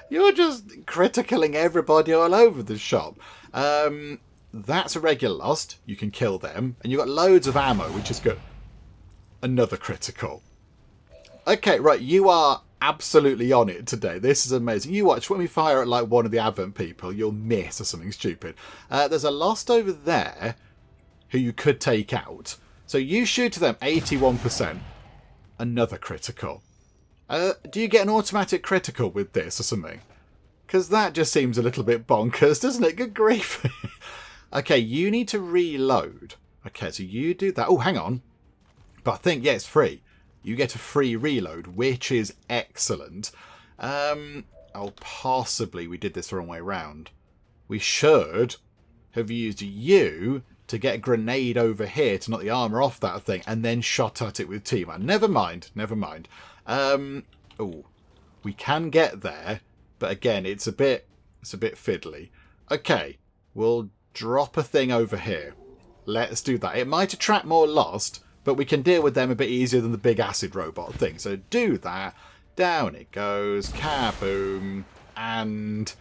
S1: You're just criticaling everybody all over the shop. That's a regular lost. You can kill them. And you've got loads of ammo, which is good. Another critical. Okay, right. You are absolutely on it today. This is amazing. You watch when we fire at like one of the Advent people, you'll miss or something stupid. There's a lost over there who you could take out. So you shoot to them, 81%. Another critical. Do you get an automatic critical with this or something? Because that just seems a little bit bonkers, doesn't it? Good grief. Okay, you need to reload. Okay, so you do that. Oh, hang on. But I think, yeah, it's free. You get a free reload, which is excellent. Oh, possibly we did this the wrong way round. We should have used you to get a grenade over here to knock the armour off that thing and then shot at it with T-Man. Never mind. Oh, we can get there, but again, it's a bit fiddly. Okay, we'll drop a thing over here. Let's do that. It might attract more lost, but we can deal with them a bit easier than the big acid robot thing. So do that. Down it goes. Kaboom. And...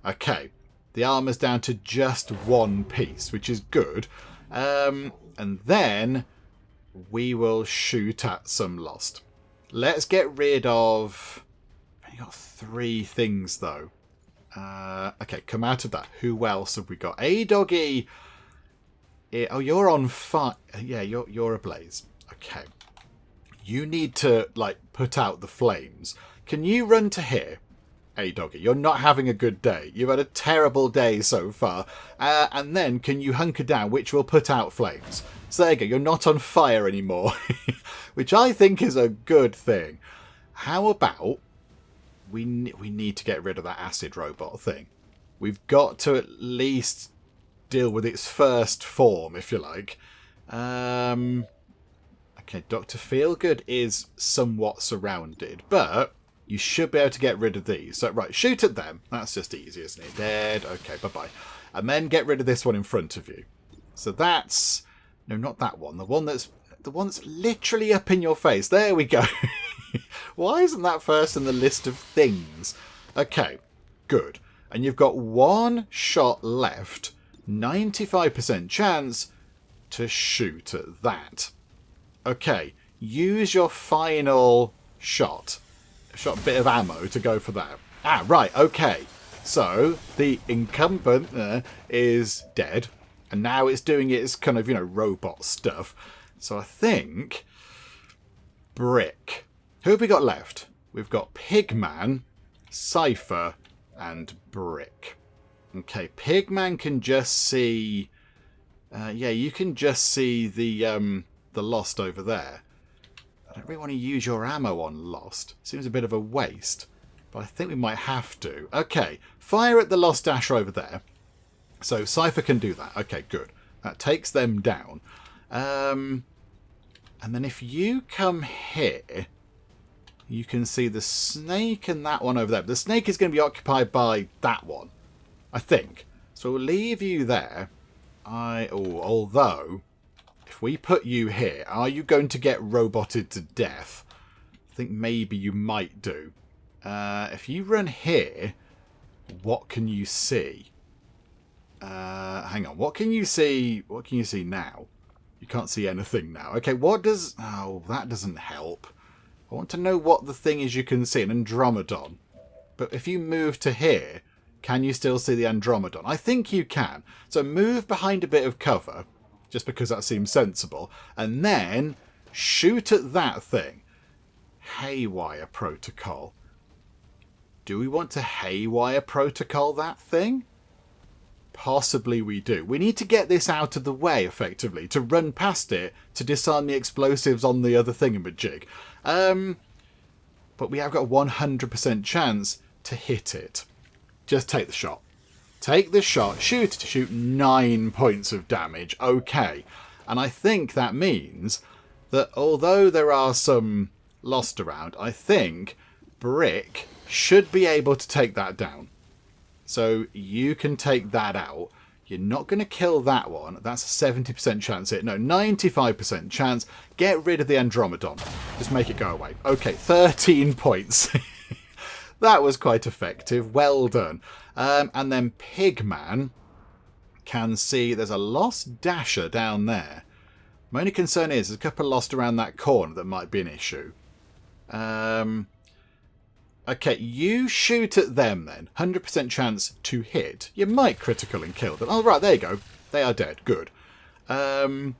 S1: Okay. The armour's down to just 1 piece, which is good. And then we will shoot at some lost. Let's get rid of... I've only got 3 things, though. Okay, come out of that. Who else have we got? A-Doggy... Oh, you're on fire. Yeah, you're ablaze. Okay. You need to, like, put out the flames. Can you run to here? A-Doggy, you're not having a good day. You've had a terrible day so far. And then can you hunker down, which will put out flames? So there you go. You're not on fire anymore. Which I think is a good thing. How about we need to get rid of that acid robot thing. We've got to at least deal with its first form, if you like. Okay, Dr. Feelgood is somewhat surrounded, but you should be able to get rid of these. So, right, shoot at them. That's just easy, isn't it? Dead. Okay, bye-bye. And then get rid of this one in front of you. So that's... No, not that one. The one that's literally up in your face. There we go. Why isn't that first in the list of things? Okay, good. And you've got one shot left, 95% chance to shoot at that. Okay, use your final shot. Shot a bit of ammo to go for that. Ah, right, okay. So, the incumbent is dead. And now it's doing its kind of, robot stuff. So I think... Brick. Who have we got left? We've got Pigman, Cypher, and Brick. Okay, Pigman can just see... you can just see the Lost over there. I don't really want to use your ammo on Lost. Seems a bit of a waste. But I think we might have to. Okay, fire at the Lost Dasher over there. So Cypher can do that. Okay, good. That takes them down. And then if you come here, you can see the snake and that one over there. But the snake is going to be occupied by that one, I think. So we'll leave you there. Although, if we put you here, are you going to get roboted to death? I think maybe you might do. If you run here, what can you see? Hang on, what can you see? What can you see now? You can't see anything now. Okay, what does... Oh, that doesn't help. I want to know what the thing is you can see, an Andromedon. But if you move to here, can you still see the Andromedon? I think you can. So move behind a bit of cover, just because that seems sensible, and then shoot at that thing. Haywire Protocol. Do we want to Haywire Protocol that thing? Possibly we do. We need to get this out of the way, effectively, to run past it, to disarm the explosives on the other thingamajig. But we have got a 100% chance to hit it. Just take the shot. Take the shot, shoot to shoot 9 points of damage. Okay. And I think that means that although there are some Lost around, I think Brick should be able to take that down. So you can take that out. You're not going to kill that one. That's a 70% chance hit. No, 95% chance. Get rid of the Andromedon. Just make it go away. Okay, 13 points. That was quite effective. Well done. And then Pigman can see there's a Lost Dasher down there. My only concern is there's a couple lost around that corner that might be an issue. Okay, you shoot at them then. 100% chance to hit. You might critical and kill them. Oh, right, there you go. They are dead. Good. And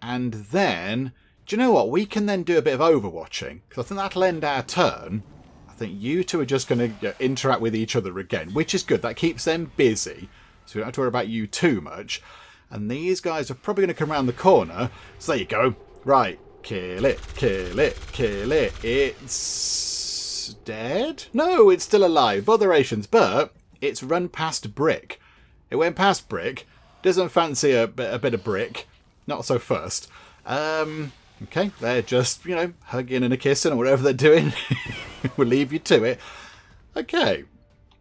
S1: then, do you know what? We can then do a bit of overwatching. Because I think that'll end our turn. I think you two are just going to interact with each other again, which is good. That keeps them busy. So we don't have to worry about you too much. And these guys are probably going to come around the corner. So there you go. Right. Kill it. Kill it. Kill it. It's... dead? No, it's still alive. Botherations, but it's run past Brick. It went past Brick. Doesn't fancy a bit of Brick. Not so first. Okay, they're just, hugging and a kissing or whatever they're doing. We'll leave you to it. Okay,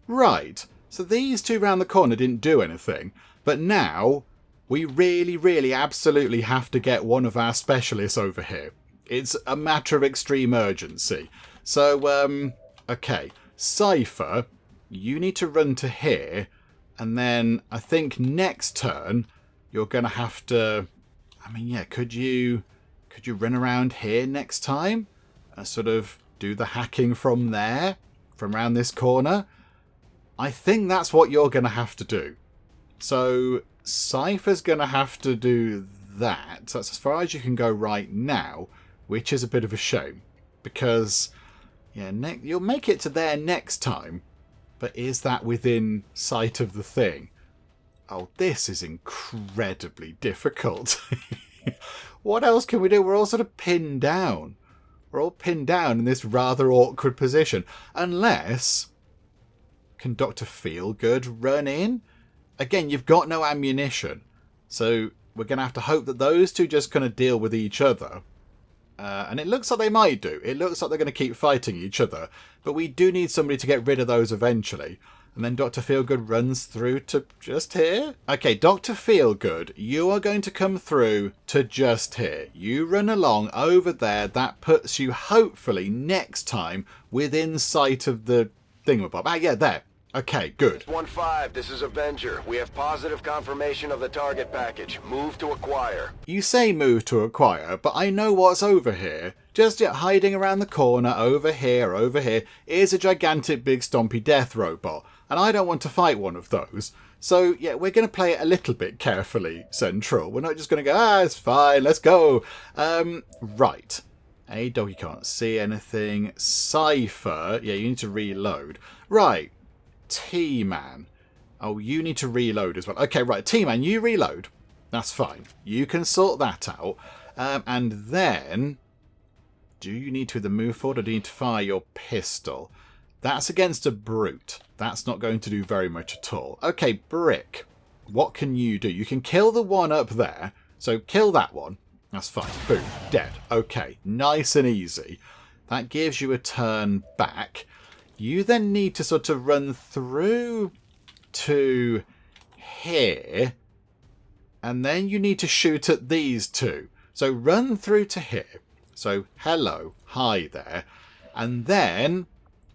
S1: right. So these two round the corner didn't do anything. But now, we really, really absolutely have to get one of our specialists over here. It's a matter of extreme urgency. So, okay, Cypher, you need to run to here, and then I think next turn you're going to have to, could you run around here next time? Sort of do the hacking from there, from around this corner? I think that's what you're going to have to do. So, Cypher's going to have to do that. That's as far as you can go right now, which is a bit of a shame, because... yeah, you'll make it to there next time, but is that within sight of the thing? Oh, this is incredibly difficult. What else can we do? We're all sort of pinned down. We're all pinned down in this rather awkward position. Unless... can Dr. Feelgood run in? Again, you've got no ammunition. So we're going to have to hope that those two just kind of deal with each other. And it looks like they might do. It looks like they're going to keep fighting each other. But we do need somebody to get rid of those eventually. And then Dr. Feelgood runs through to just here. Okay, Dr. Feelgood, you are going to come through to just here. You run along over there. That puts you, hopefully, next time within sight of the thingamabob. Ah, yeah, there. Okay, good.
S2: 1-5, this is Avenger. We have positive confirmation of the target package. Move to acquire.
S1: You say move to acquire, but I know what's over here. Just hiding around the corner, over here, is a gigantic big stompy death robot. And I don't want to fight one of those. So, yeah, we're going to play it a little bit carefully, Central. We're not just going to go, it's fine, let's go. Right. A-Dog, you can't see anything. Cypher, yeah, you need to reload. Right. T-Man. Oh, you need to reload as well. Okay, right, T-Man, you reload. That's fine. You can sort that out. And then, do you need to either move forward or do you need to fire your pistol? That's against a brute. That's not going to do very much at all. Okay, Brick, what can you do? You can kill the one up there. So kill that one. That's fine. Boom. Dead. Okay, nice and easy. That gives you a turn back. You then need to sort of run through to here. And then you need to shoot at these two. So run through to here. So hello. Hi there. And then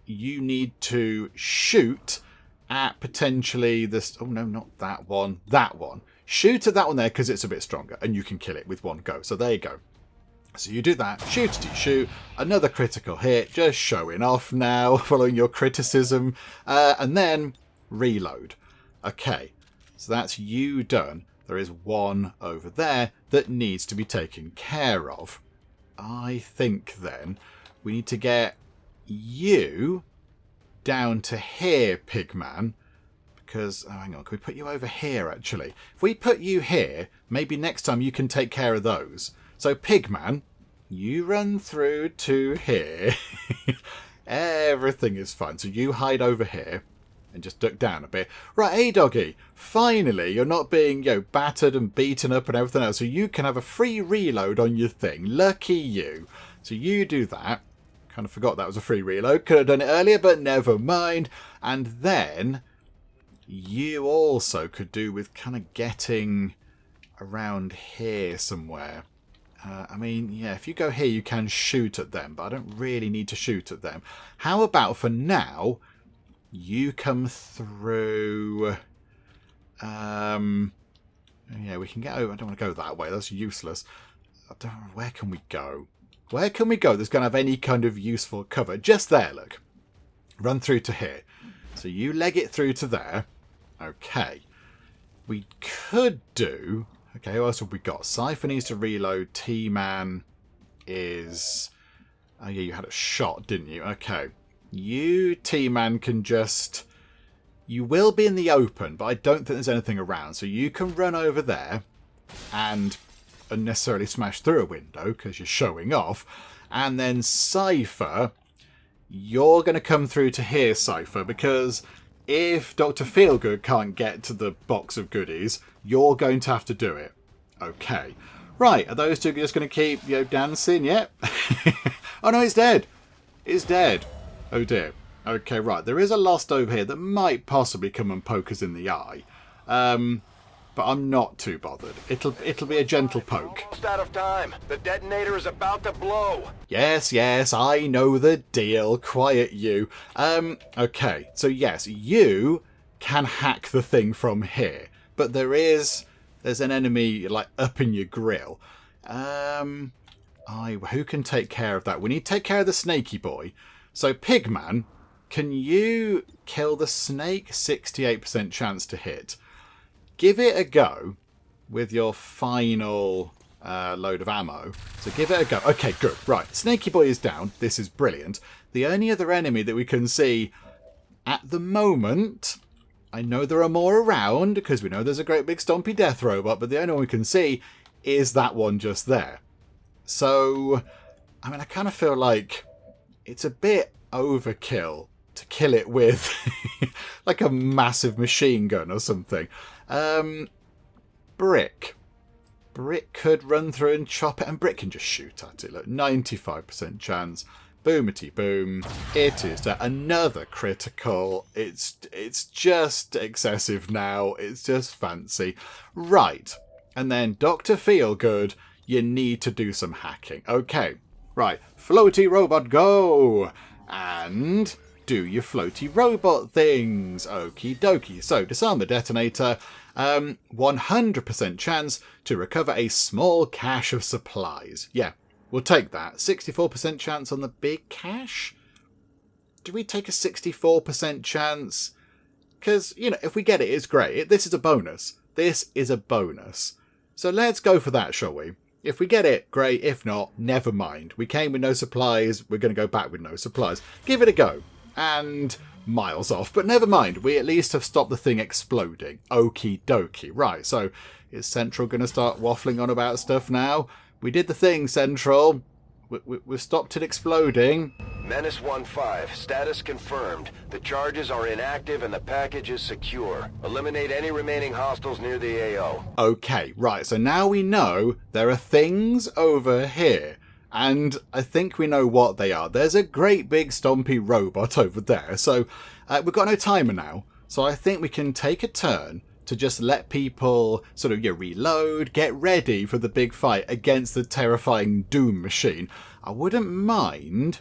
S1: you need to shoot at potentially this... Oh, no, not that one. That one. Shoot at that one there because it's a bit stronger. And you can kill it with one go. So there you go. So you do that, shoot, another critical hit, just showing off now, following your criticism, and then reload. Okay, so that's you done. There is one over there that needs to be taken care of. I think then we need to get you down to here, Pigman, because, oh, hang on, can we put you over here, actually? If we put you here, maybe next time you can take care of those. So, Pigman, you run through to here. Everything is fine. So you hide over here and just duck down a bit. Right, hey, doggy. Finally, you're not being, battered and beaten up and everything else. So you can have a free reload on your thing. Lucky you. So you do that. Kind of forgot that was a free reload. Could have done it earlier, but never mind. And then you also could do with kind of getting around here somewhere. I mean, yeah, if you go here, you can shoot at them, but I don't really need to shoot at them. How about, for now, you come through... yeah, we can get over... I don't want to go that way. That's useless. Where can we go? Where can we go that's going to have any kind of useful cover? Just there, look. Run through to here. So you leg it through to there. Okay. We could do... Okay, what else have we got? Cypher needs to reload. T-Man is... Oh, yeah, you had a shot, didn't you? Okay. You, T-Man, can just... You will be in the open, but I don't think there's anything around. So you can run over there and unnecessarily smash through a window because you're showing off. And then Cypher, you're going to come through to here, Cypher, because... If Dr. Feelgood can't get to the box of goodies, you're going to have to do it. Okay. Right, are those two just going to keep, dancing? Yep. Oh no, he's dead. He's dead. Oh dear. Okay, right. There is a Lost over here that might possibly come and poke us in the eye. But I'm not too bothered. It'll be a gentle poke.
S2: Almost out of time. The detonator is about to blow.
S1: Yes, I know the deal. Quiet you. Okay, so yes, you can hack the thing from here. But there's an enemy, up in your grill. Who can take care of that? We need to take care of the snaky boy. So, Pigman, can you kill the snake? 68% chance to hit. Give it a go with your final load of ammo. So give it a go. Okay, good. Right. Snaky Boy is down. This is brilliant. The only other enemy that we can see at the moment... I know there are more around, because we know there's a great big stompy death robot, but the only one we can see is that one just there. So, I mean, I kind of feel like it's a bit overkill to kill it with like a massive machine gun or something. Brick. Brick could run through and chop it, and Brick can just shoot at it. Look, 95% chance. Boomity boom. It is another critical. It's just excessive now. It's just fancy. Right. And then Dr. Feelgood, you need to do some hacking. Okay. Right. Floaty robot, go! And... do your floaty robot things. Okie dokie. So disarm the detonator. 100% chance to recover a small cache of supplies. Yeah, we'll take that. 64% chance on the big cache? Do we take a 64% chance? Because, you know, if we get it, it's great. This is a bonus. This is a bonus. So let's go for that, shall we? If we get it, great. If not, never mind. We came with no supplies. We're going to go back with no supplies. Give it a go. And miles off. But never mind. We at least have stopped the thing exploding. Okie dokie. Right, so is Central going to start waffling on about stuff now? We did the thing, Central. We've stopped it exploding.
S2: Menace 1-5, status confirmed. The charges are inactive and the package is secure. Eliminate any remaining hostiles near the AO.
S1: Okay, right, so now we know there are things over here. And I think we know what they are. There's a great big stompy robot over there. So we've got no timer now. So I think we can take a turn to just let people sort of reload, get ready for the big fight against the terrifying Doom machine. I wouldn't mind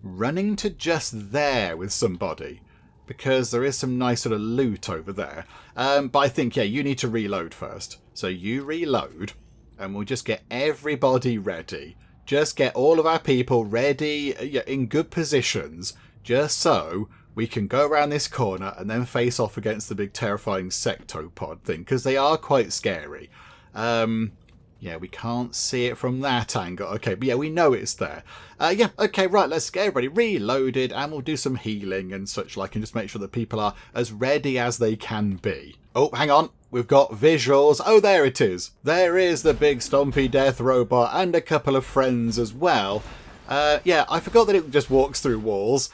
S1: running to just there with somebody, because there is some nice sort of loot over there. But I think, you need to reload first. So you reload, and we'll just get everybody ready. Just get all of our people ready in good positions, just so we can go around this corner and then face off against the big terrifying sectopod thing, because they are quite scary. We can't see it from that angle. Okay, but we know it's there. Okay, right, let's get everybody reloaded and we'll do some healing and such like, and just make sure that people are as ready as they can be. Oh, hang on. We've got visuals. Oh, there it is. There is the big stompy death robot and a couple of friends as well. I forgot that it just walks through walls.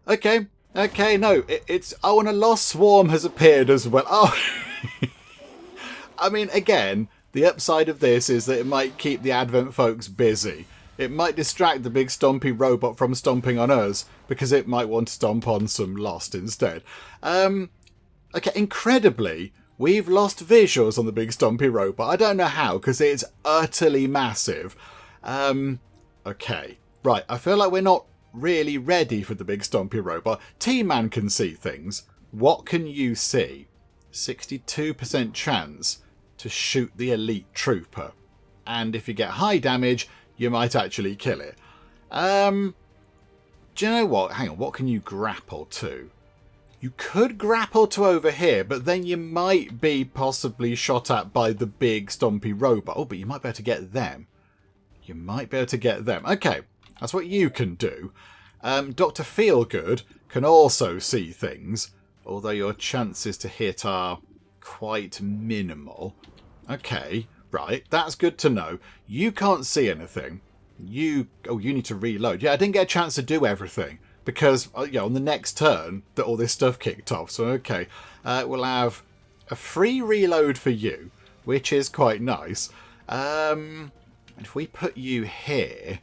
S1: Okay, no, it's... Oh, and a lost swarm has appeared as well. Oh, I mean, again, the upside of this is that it might keep the Advent folks busy. It might distract the big stompy robot from stomping on us, because it might want to stomp on some Lost instead. Okay, incredibly, we've lost visuals on the big stompy robot. I don't know how, because it's utterly massive. Okay, right, I feel like we're not really ready for the big stompy robot. T-Man can see things. What can you see? 62% chance to shoot the elite trooper. And if you get high damage, you might actually kill it. Do you know what? Hang on, what can you grapple to? You could grapple to over here, but then you might be possibly shot at by the big stompy robot. Oh, but you might be able to get them. Okay, that's what you can do. Dr. Feelgood can also see things, although your chances to hit are quite minimal. Okay, right, that's good to know. You can't see anything. You need to reload. Yeah, I didn't get a chance to do everything, because on the next turn that all this stuff kicked off. So, okay, we'll have a free reload for you, which is quite nice. If we put you here,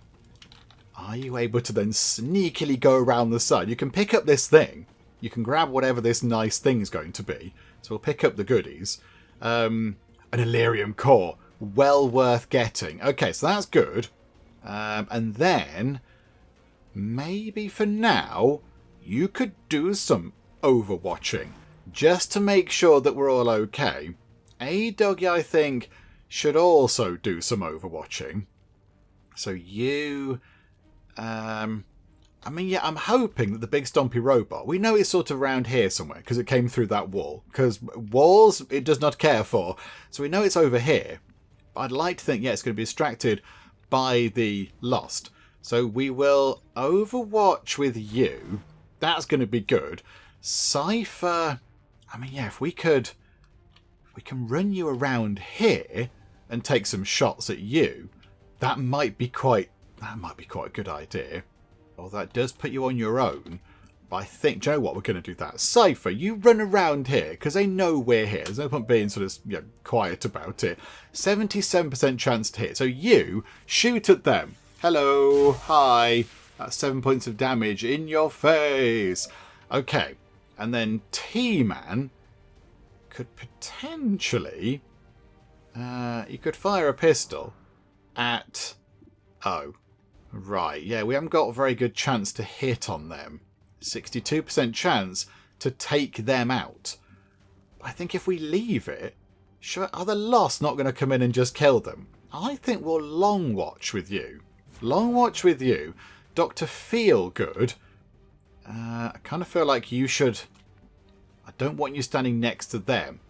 S1: are you able to then sneakily go around the side? You can pick up this thing. You can grab whatever this nice thing's going to be. So we'll pick up the goodies. An Illyrium core. Well worth getting. Okay, so that's good. And then, maybe for now, you could do some overwatching. Just to make sure that we're all okay. A-Doggy, I think, should also do some overwatching. So you... I'm hoping that the big stompy robot, we know it's sort of around here somewhere because it came through that wall. Because walls, it does not care for. So we know it's over here. But I'd like to think, it's going to be distracted by the Lost. So we will overwatch with you. That's going to be good. Cypher, if we can run you around here and take some shots at you, that might be quite a good idea. Although that does put you on your own. But I think, do you know what, we're going to do that. Cypher, you run around here, because they know we're here. There's no point being sort of quiet about it. 77% chance to hit. So you shoot at them. Hello, hi. That's 7 points of damage in your face. Okay, and then T-Man could potentially... you could fire a pistol at... Oh, right. Yeah, we haven't got a very good chance to hit on them. 62% chance to take them out. I think if we leave it, sure, are the Lost not going to come in and just kill them? I think we'll long watch with you. Long watch with you. Dr. Feelgood. I kind of feel like you should... I don't want you standing next to them.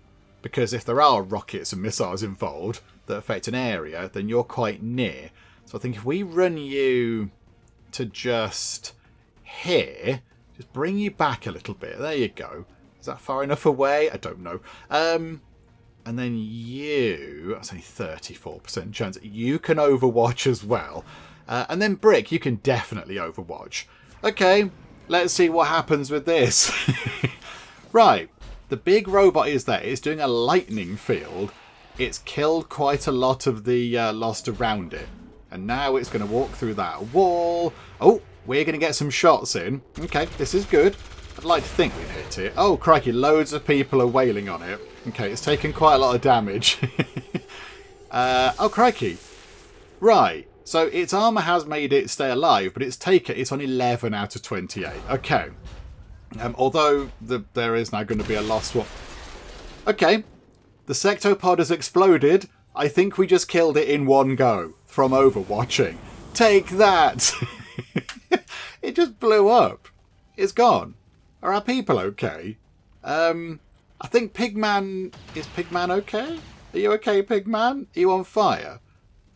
S1: Because if there are rockets and missiles involved that affect an area, then you're quite near. So I think if we run you to just here, just bring you back a little bit. There you go. Is that far enough away? I don't know. And then you, that's only 34% chance. You can overwatch as well. And then Brick, you can definitely overwatch. Okay, let's see what happens with this. Right, the big robot is there. It's doing a lightning field. It's killed quite a lot of the Lost around it. And now it's going to walk through that wall. Oh, we're going to get some shots in. Okay, this is good. I'd like to think we've hit it. Oh, crikey, loads of people are wailing on it. Okay, it's taken quite a lot of damage. Oh, crikey. Right, so its armour has made it stay alive, but it's on 11 out of 28. Okay. Although there is now going to be a lost one. Okay, the sectopod has exploded. I think we just killed it in one go from overwatching. Take that! It just blew up. It's gone. Are our people okay? I think Pigman... Is Pigman okay? Are you okay, Pigman? Are you on fire?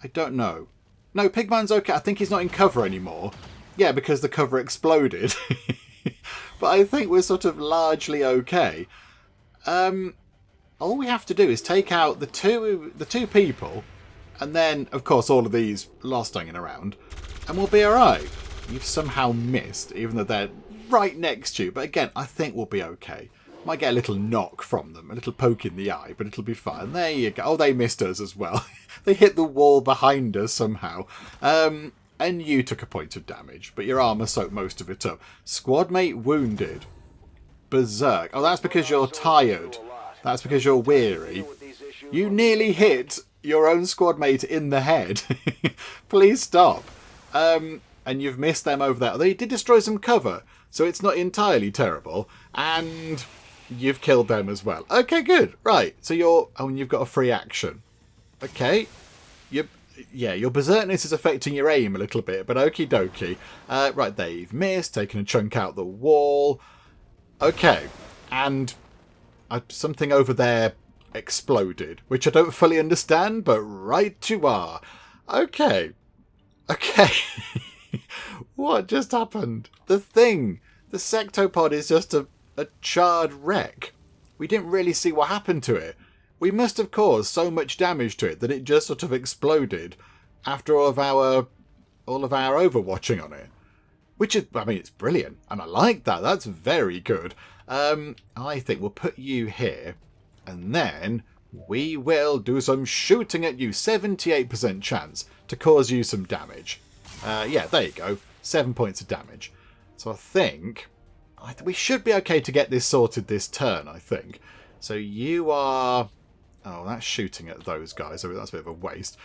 S1: I don't know. No, Pigman's okay. I think he's not in cover anymore. Yeah, because the cover exploded. But I think we're sort of largely okay. All we have to do is take out the two people, and then, of course, all of these Lost hanging around, and we'll be alright. You've somehow missed, even though they're right next to you. But again, I think we'll be okay. Might get a little knock from them, a little poke in the eye, but it'll be fine. There you go. Oh, they missed us as well. They hit the wall behind us somehow. And you took a point of damage, but your armour soaked most of it up. Squad mate wounded. Berserk. Oh, that's because you're tired. That's because you're weary. You nearly hit your own squad mate in the head. Please stop. And you've missed them over there. They did destroy some cover, so it's not entirely terrible. And you've killed them as well. Okay, good. Right. So you're... Oh, and you've got a free action. Okay. Yeah, your berserkness is affecting your aim a little bit, but okie dokie. Right, there you've missed, taken a chunk out the wall. Okay, and something over there exploded, which I don't fully understand, but right you are. Okay. What just happened? The sectopod is just a charred wreck. We didn't really see what happened to it. We must have caused so much damage to it that it just sort of exploded after all of our overwatching on it. Which is, I mean, it's brilliant. And I like that. That's very good. I think we'll put you here. And then we will do some shooting at you. 78% chance to cause you some damage. Yeah, there you go. 7 points of damage. So I think we should be okay to get this sorted this turn, I think. So you are... Oh, that's shooting at those guys. So that's a bit of a waste.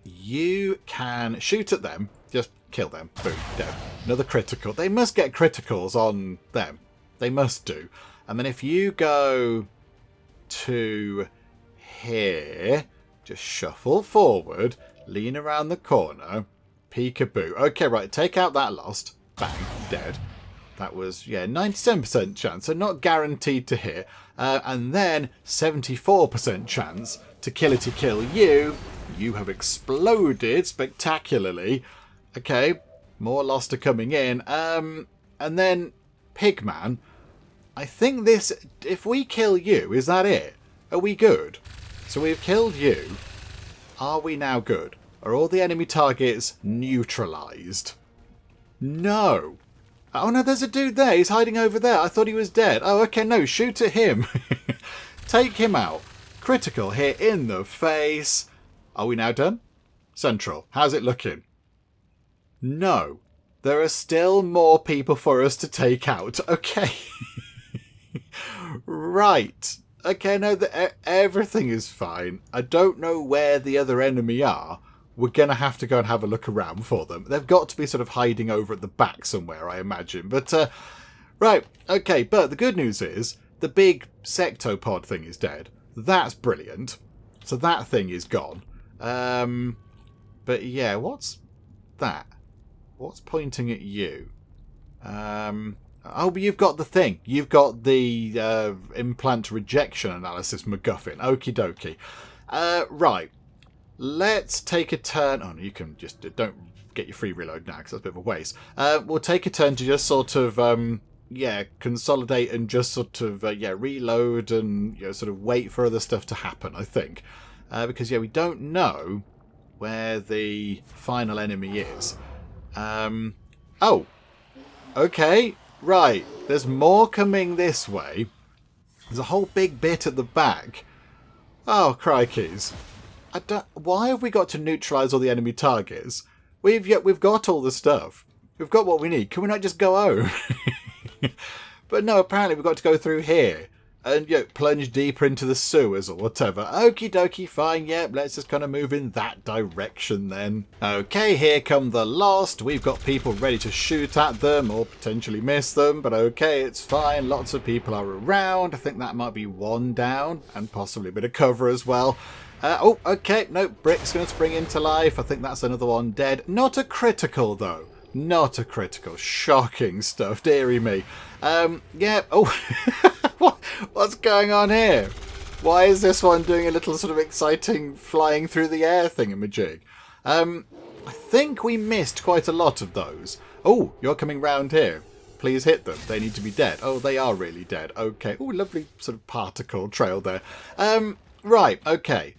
S1: You can shoot at them. Just kill them. Boom. Dead. Another critical. They must get criticals on them. They must do. And then if you go to here, just shuffle forward, lean around the corner, peekaboo. Okay, right. Take out that Lost. Bang. Dead. That was, yeah, 97% chance, so not guaranteed to hit. And then 74% chance to kill you. You have exploded spectacularly. Okay, more Lost are coming in. And then Pigman. I think this, if we kill you, is that it? Are we good? So we've killed you. Are we now good? Are all the enemy targets neutralised? No. Oh no, there's a dude there. He's hiding over there. I thought he was dead. Oh, okay, no, shoot at him. Take him out. Critical hit in the face. Are we now done? Central, how's it looking? No. There are still more people for us to take out. Okay. Right. Okay, no, everything is fine. I don't know where the other enemy are, we're going to have to go and have a look around for them. They've got to be sort of hiding over at the back somewhere, I imagine. But, right, okay, but the good news is the big sectopod thing is dead. That's brilliant. So that thing is gone. But yeah, what's that? What's pointing at you? Oh, but you've got the thing. You've got the implant rejection analysis MacGuffin. Okie dokie. Right. Let's take a turn. Oh, no, you can just don't get your free reload now because that's a bit of a waste. We'll take a turn to just sort of, consolidate and just sort of, reload and sort of wait for other stuff to happen, I think. Because, we don't know where the final enemy is. Oh. Okay. Right. There's more coming this way. There's a whole big bit at the back. Oh, crikeys. Why have we got to neutralise all the enemy targets? We've got all the stuff. We've got what we need. Can we not just go home? But no, apparently we've got to go through here and plunge deeper into the sewers or whatever. Okie dokie, fine. Yep, let's just kind of move in that direction then. Okay, here come the Lost. We've got people ready to shoot at them or potentially miss them, but okay, it's fine. Lots of people are around. I think that might be one down and possibly a bit of cover as well. Oh, okay, no, Brick's going to spring into life. I think that's another one dead. Not a critical, though. Not a critical. Shocking stuff, dearie me. Yeah, oh, what's going on here? Why is this one doing a little sort of exciting flying through the air thingamajig? I think we missed quite a lot of those. Oh, you're coming round here. Please hit them. They need to be dead. Oh, they are really dead. Okay. Oh, lovely sort of particle trail there. Right, okay.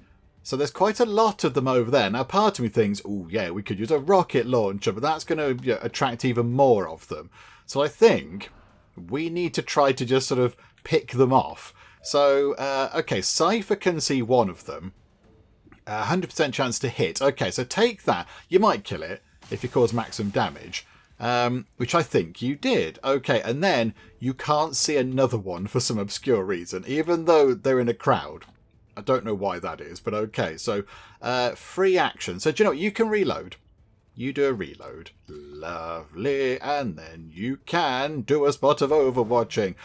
S1: So there's quite a lot of them over there. Now, part of me thinks, oh, yeah, we could use a rocket launcher, but that's going to attract even more of them. So I think we need to try to just sort of pick them off. So, okay, Cypher can see one of them. 100% chance to hit. Okay, so take that. You might kill it if you cause maximum damage, which I think you did. Okay, and then you can't see another one for some obscure reason, even though they're in a crowd. I don't know why that is, but okay. So, free action. So, do you know what? You can reload. You do a reload. Lovely. And then you can do a spot of overwatching.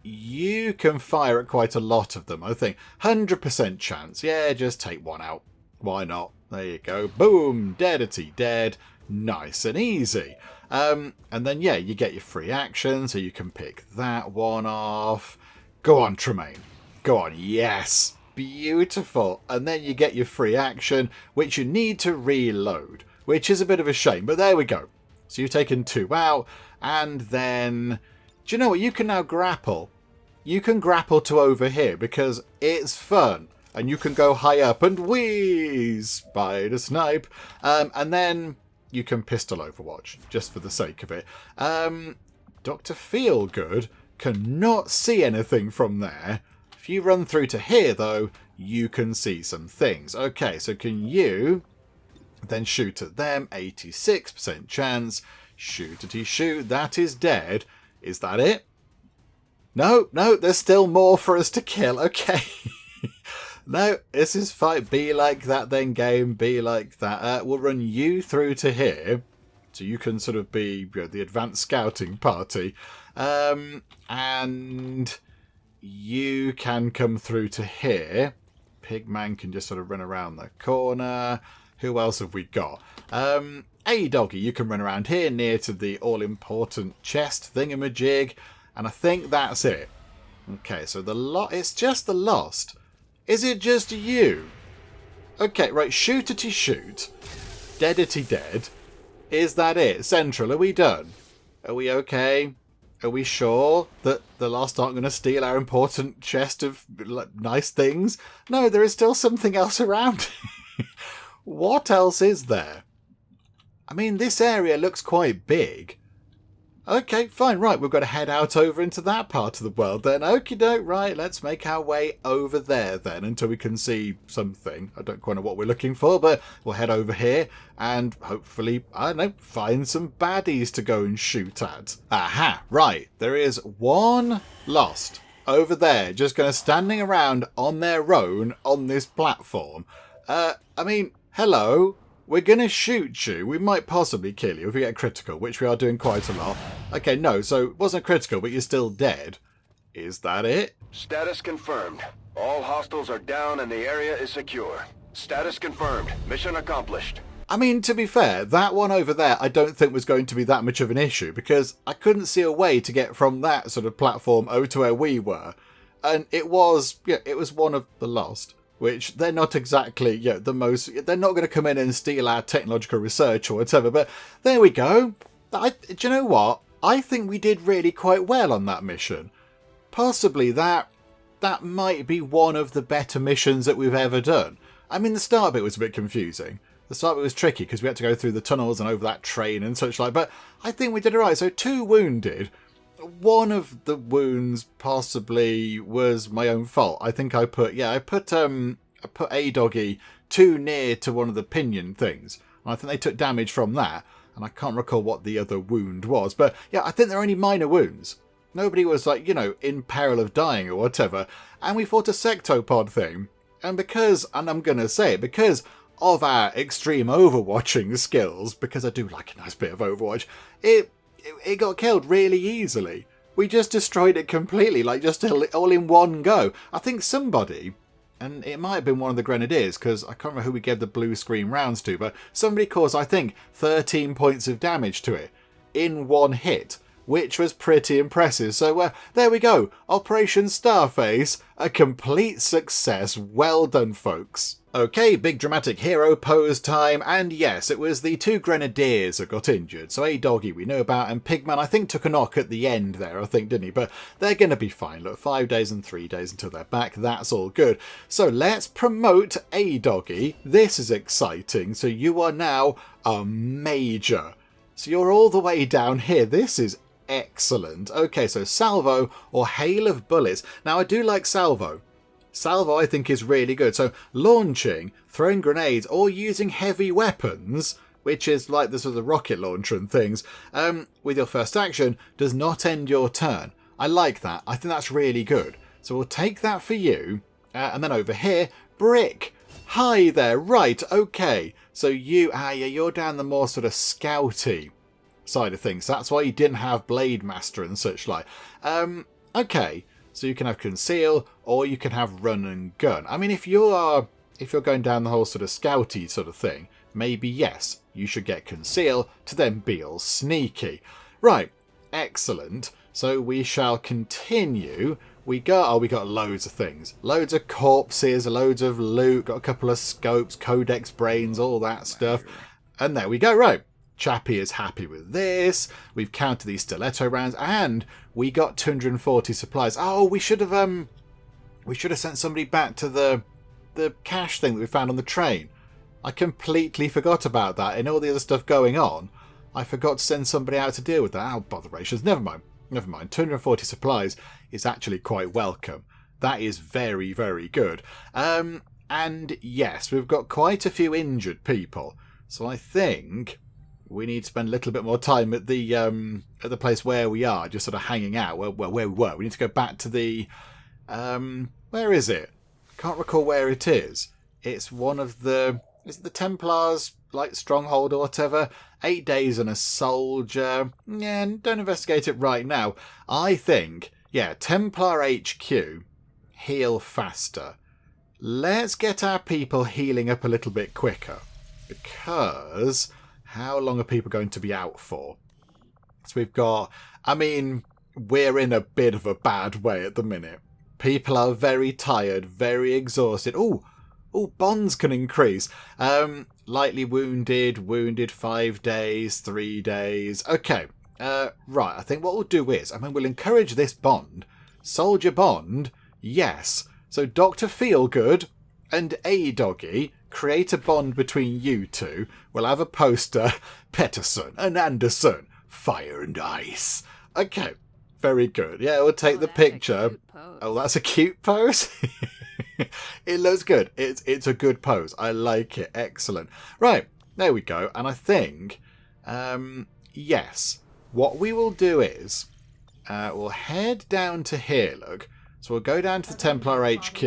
S1: You can fire at quite a lot of them, I think. 100% chance. Yeah, just take one out. Why not? There you go. Boom. Deadity dead. Nice and easy. And then, yeah, you get your free action, so you can pick that one off. Go on, Tremaine. Go on, yes, beautiful. And then you get your free action, which you need to reload, which is a bit of a shame, but there we go. So you've taken 2 out, and then, do you know what, you can now grapple. You can grapple to over here, because it's fun, and you can go high up and whee, spider snipe, and then you can pistol overwatch, just for the sake of it. Dr. Feelgood cannot see anything from there. If you run through to here, though, you can see some things. Okay, so can you then shoot at them? 86% chance. Shootity shoot. That is dead. Is that it? No, there's still more for us to kill. Okay. No, this is fine. Be like that then, game. Be like that. We'll run you through to here. So you can sort of be the advanced scouting party. And you can come through to here. Pigman can just sort of run around the corner. Who else have we got? Hey, doggy, you can run around here near to the all-important chest thingamajig. And I think that's it. Okay, so it's just the Lost. Is it just you? Okay, right, shootity shoot. Deadity dead. Is that it? Central, are we done? Are we okay? Are we sure that the Lost aren't going to steal our important chest of nice things? No, there is still something else around. What else is there? I mean, this area looks quite big. Okay, fine, right, we've got to head out over into that part of the world then. Okie doke, right, let's make our way over there then until we can see something. I don't quite know what we're looking for, but we'll head over here and hopefully, I don't know, find some baddies to go and shoot at. Aha, right, there is one Lost over there, just kind of standing around on their own on this platform. I mean, hello, we're going to shoot you. We might possibly kill you if we get critical, which we are doing quite a lot. Okay, no, so it wasn't critical, but you're still dead. Is that it?
S2: Status confirmed. All hostiles are down and the area is secure. Status confirmed. Mission accomplished.
S1: I mean, to be fair, that one over there I don't think was going to be that much of an issue, because I couldn't see a way to get from that sort of platform over to where we were. And it was one of the lost, which they're not exactly, the most, they're not going to come in and steal our technological research or whatever, but there we go. Do you know what? I think we did really quite well on that mission. Possibly that might be one of the better missions that we've ever done. I mean, the start bit was a bit confusing. The start bit was tricky because we had to go through the tunnels and over that train and such like, but I think we did alright. So 2 wounded. One of the wounds possibly was my own fault. I think I put A Doggy too near to one of the pinion things. And I think they took damage from that. And I can't recall what the other wound was. But yeah, I think they're only minor wounds. Nobody was like, in peril of dying or whatever. And we fought a sectopod thing. And I'm going to say it, because of our extreme overwatching skills, because I do like a nice bit of Overwatch, it got killed really easily. We just destroyed it completely, like just all in one go. I think somebody, and it might have been one of the Grenadiers, because I can't remember who we gave the blue screen rounds to, but somebody caused, I think, 13 points of damage to it in one hit, which was pretty impressive. So there we go. Operation Starface, a complete success. Well done, folks. Okay, big dramatic hero pose time, and yes, it was the 2 Grenadiers that got injured. So A Doggy we know about, and Pigman I think took a knock at the end there, I think, didn't he? But they're going to be fine. Look, 5 days and 3 days until they're back. That's all good. So let's promote A Doggy. This is exciting. So you are now a major. So you're all the way down here. This is excellent. Okay, so salvo or hail of bullets. Now I do like salvo. Salvo I think is really good. So launching, throwing grenades, or using heavy weapons, which is like the sort of rocket launcher and things, with your first action does not end your turn. I like that. I think that's really good. So we'll take that for you. And then over here, brick. Hi there. Right, okay. So you're down the more sort of scouty side of things. That's why you didn't have Blade Master and such like. Okay, so you can have conceal or you can have run and gun. I mean, if you're going down the whole sort of scouty sort of thing, maybe yes, you should get conceal to then be all sneaky. Right, excellent. So we shall continue. We got loads of things. Loads of corpses, loads of loot, got a couple of scopes, codex brains, all that stuff. And there we go, right. Chappie is happy with this. We've counted these stiletto rounds, and we got 240 supplies. Oh, we should have sent somebody back to the cache thing that we found on the train. I completely forgot about that and all the other stuff going on. I forgot to send somebody out to deal with that. Oh, botherations. Never mind. 240 supplies is actually quite welcome. That is very, very good. And yes, we've got quite a few injured people. So I think we need to spend a little bit more time at the place where we are, just sort of hanging out where we were. We need to go back to the where is it? I can't recall where it is. It's one of the Templars, like stronghold or whatever. 8 days and a soldier. Yeah, don't investigate it right now. I think, yeah, Templar HQ, heal faster. Let's get our people healing up a little bit quicker, because how long are people going to be out for? So we've got, I mean, we're in a bit of a bad way at the minute. People are very tired, very exhausted. Oh, bonds can increase. Lightly wounded 5 days, 3 days. Okay, right, I think what we'll do is, we'll encourage this bond. Soldier bond, yes. So Dr. Feelgood and A Doggy create a bond between you two. We'll have a poster, Petterson and Anderson, fire and ice. Okay, very good. Yeah, we'll take the picture. Oh, that's a cute pose. It looks good. It's a good pose. I like it. Excellent. Right, there we go. And I think, yes, what we will do is we'll head down to here, look. So we'll go down to the Templar HQ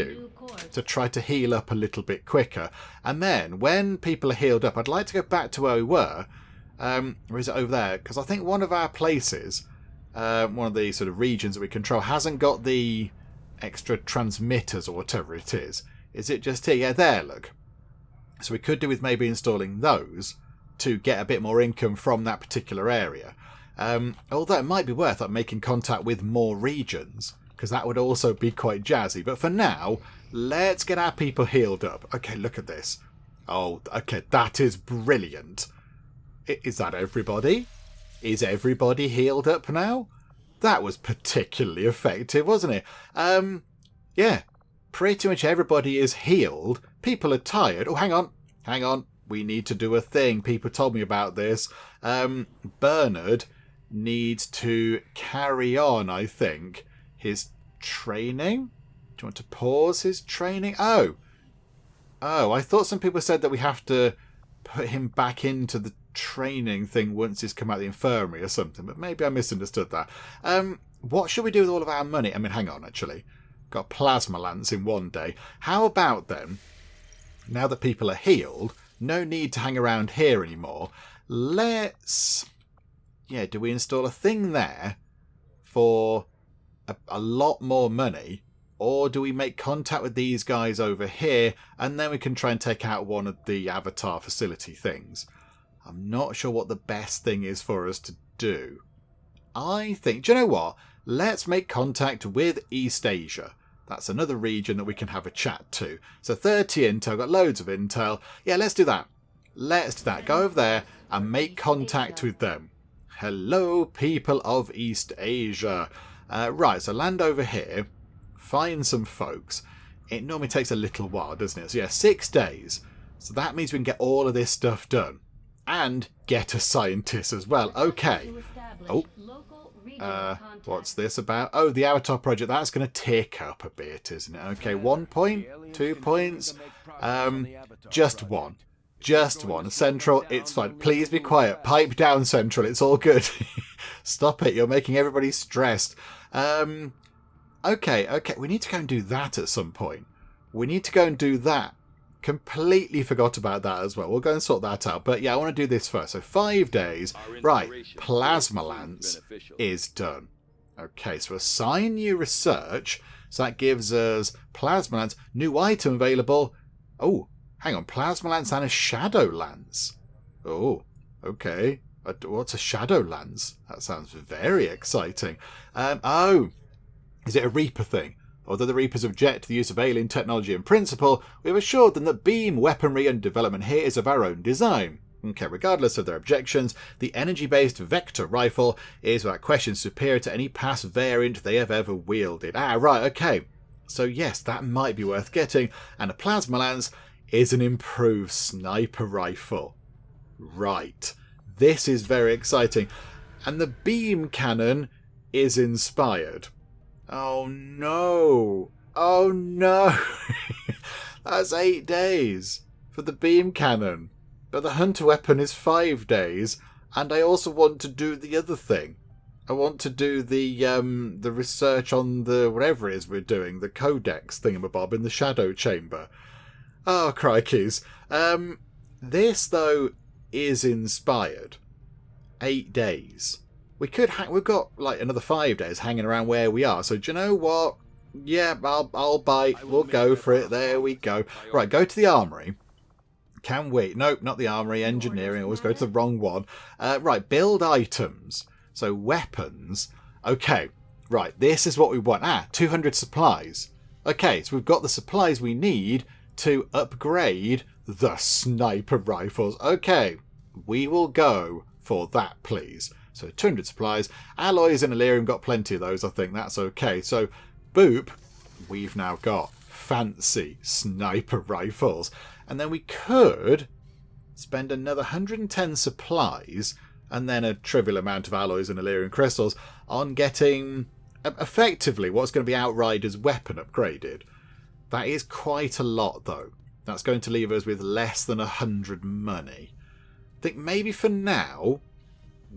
S1: to try to heal up a little bit quicker. And then when people are healed up, I'd like to go back to where we were. Or is it over there? Because I think one of our places, one of the sort of regions that we control, hasn't got the extra transmitters or whatever it is. Is it just here? Yeah, there, look. So we could do with maybe installing those to get a bit more income from that particular area. Although it might be worth making contact with more regions, because that would also be quite jazzy. But for now, let's get our people healed up. Okay, look at this. Oh, okay, that is brilliant. Is that everybody? Is everybody healed up now? That was particularly effective, wasn't it? Yeah, pretty much everybody is healed. People are tired. Oh, hang on. We need to do a thing. People told me about this. Bernard needs to carry on, I think, his training. Do you want to pause his training? Oh, I thought some people said that we have to put him back into the training thing once he's come out of the infirmary or something, but maybe I misunderstood that. What should we do with all of our money? I mean, hang on, actually. Got plasma lance in one day. How about then, now that people are healed, no need to hang around here anymore. Let's... Yeah, do we install a thing there for a lot more money? Or do we make contact with these guys over here and then we can try and take out one of the avatar facility things? I'm not sure what the best thing is for us to do. I think, do you know what? Let's make contact with East Asia. That's another region that we can have a chat to. So 30 intel, got loads of intel. Yeah, let's do that. Let's do that. Go over there and make contact with them. Hello, people of East Asia. Right, so land over here. Find some folks. It normally takes a little while, doesn't it? So yeah, 6 days. So that means we can get all of this stuff done. And get a scientist as well. Okay. Oh. What's this about? Oh, the Avatar project. That's going to tick up a bit, isn't it? Okay, 1 point, 2 points. Just one. Just one. Central, it's fine. Please be quiet. Pipe down, Central. It's all good. Stop it. You're making everybody stressed. Okay. We need to go and do that at some point. We need to go and do that. Completely forgot about that as well. We'll go and sort that out. But yeah, I want to do this first. So 5 days. Right. Plasma Lance is done. Okay, so assign new research. So that gives us Plasma Lance. New item available. Oh, hang on. Plasma Lance and a Shadow Lance. Oh, okay. What's a Shadow Lance? That sounds very exciting. Oh, is it a Reaper thing? Although the Reapers object to the use of alien technology in principle, we have assured them that beam weaponry and development here is of our own design. Okay, regardless of their objections, the energy-based Vector rifle is without question superior to any past variant they have ever wielded. Ah, right, okay. So yes, that might be worth getting. And a Plasma Lance is an improved sniper rifle. Right. This is very exciting. And the beam cannon is inspired. Oh no. Oh no. That's 8 days for the beam cannon. But the hunter weapon is 5 days. And I also want to do the other thing. I want to do the research on the whatever it is we're doing, the codex thingamabob in the shadow chamber. Oh, crikeys. This, though, is inspired. 8 days. We've got like another 5 days hanging around where we are. So do you know what? Yeah, I'll bite. We'll go for it. There we go. Right, go to the armory. Can we? Nope, not the armory. Engineering. Always go to the wrong one. Right, build items. So weapons. Okay, right. This is what we want. 200 supplies. Okay, so we've got the supplies we need to upgrade the sniper rifles. Okay, we will go for that, please. So 200 supplies. Alloys and Illyrium got plenty of those, I think. That's okay. So, boop, we've now got fancy sniper rifles. And then we could spend another 110 supplies and then a trivial amount of alloys and Illyrium crystals on getting, effectively, what's going to be Outrider's weapon upgraded. That is quite a lot, though. That's going to leave us with less than 100 money. I think maybe for now...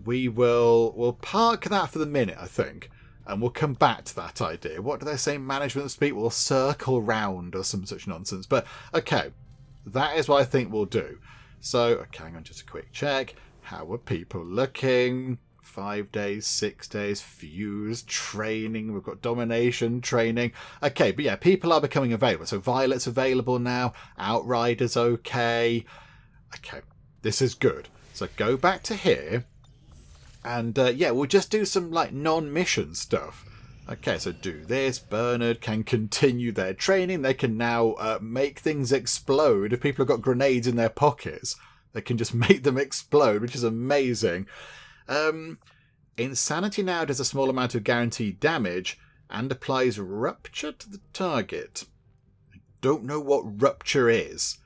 S1: we'll park that for the minute, I think. And we'll come back to that idea. What do they say? Management speak will circle round or some such nonsense. But, okay, that is what I think we'll do. So, okay, hang on, just a quick check. How are people looking? 5 days, 6 days, fuse, training. We've got domination, training. Okay, but yeah, people are becoming available. So Violet's available now. Outrider's okay. Okay, this is good. So go back to here. And yeah, we'll just do some like non-mission stuff. Okay, so do this. Bernard can continue their training. They can now make things explode. If people have got grenades in their pockets, they can just make them explode, which is amazing. Insanity now does a small amount of guaranteed damage and applies rupture to the target. I don't know what rupture is.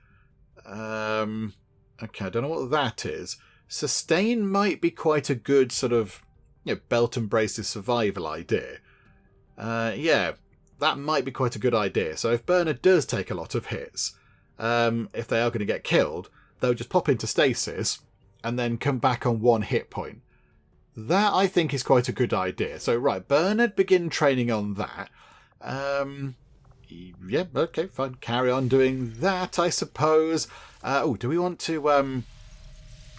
S1: Okay, I don't know what that is. Sustain might be quite a good sort of, you know, belt and braces survival idea. Yeah, that might be quite a good idea. So if Bernard does take a lot of hits, if they are going to get killed, they'll just pop into stasis and then come back on 1 hit point. That, I think, is quite a good idea. So, right, Bernard, begin training on that. Yeah, okay, fine. Carry on doing that, I suppose. Oh, do we want to...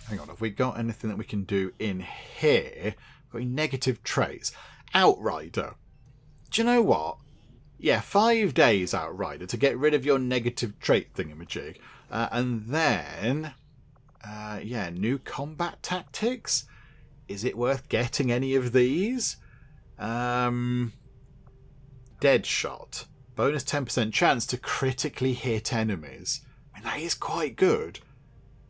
S1: hang on, have we got anything that we can do in here? Got any negative traits? Outrider. Do you know what? Yeah, 5 days Outrider to get rid of your negative trait thingamajig. And then... yeah, new combat tactics? Is it worth getting any of these? Deadshot. Bonus 10% chance to critically hit enemies. I mean, that is quite good.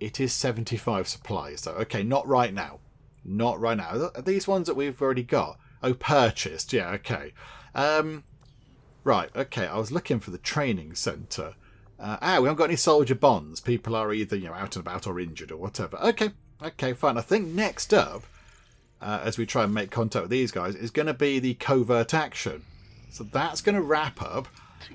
S1: It is 75 supplies, though. Okay, not right now. Not right now. Are these ones that we've already got? Oh, purchased. Yeah, okay. Right, okay. I was looking for the training centre. We haven't got any soldier bonds. People are either, you know, out and about or injured or whatever. Okay, okay, fine. I think next up, as we try and make contact with these guys, is going to be the covert action. So that's going to wrap up.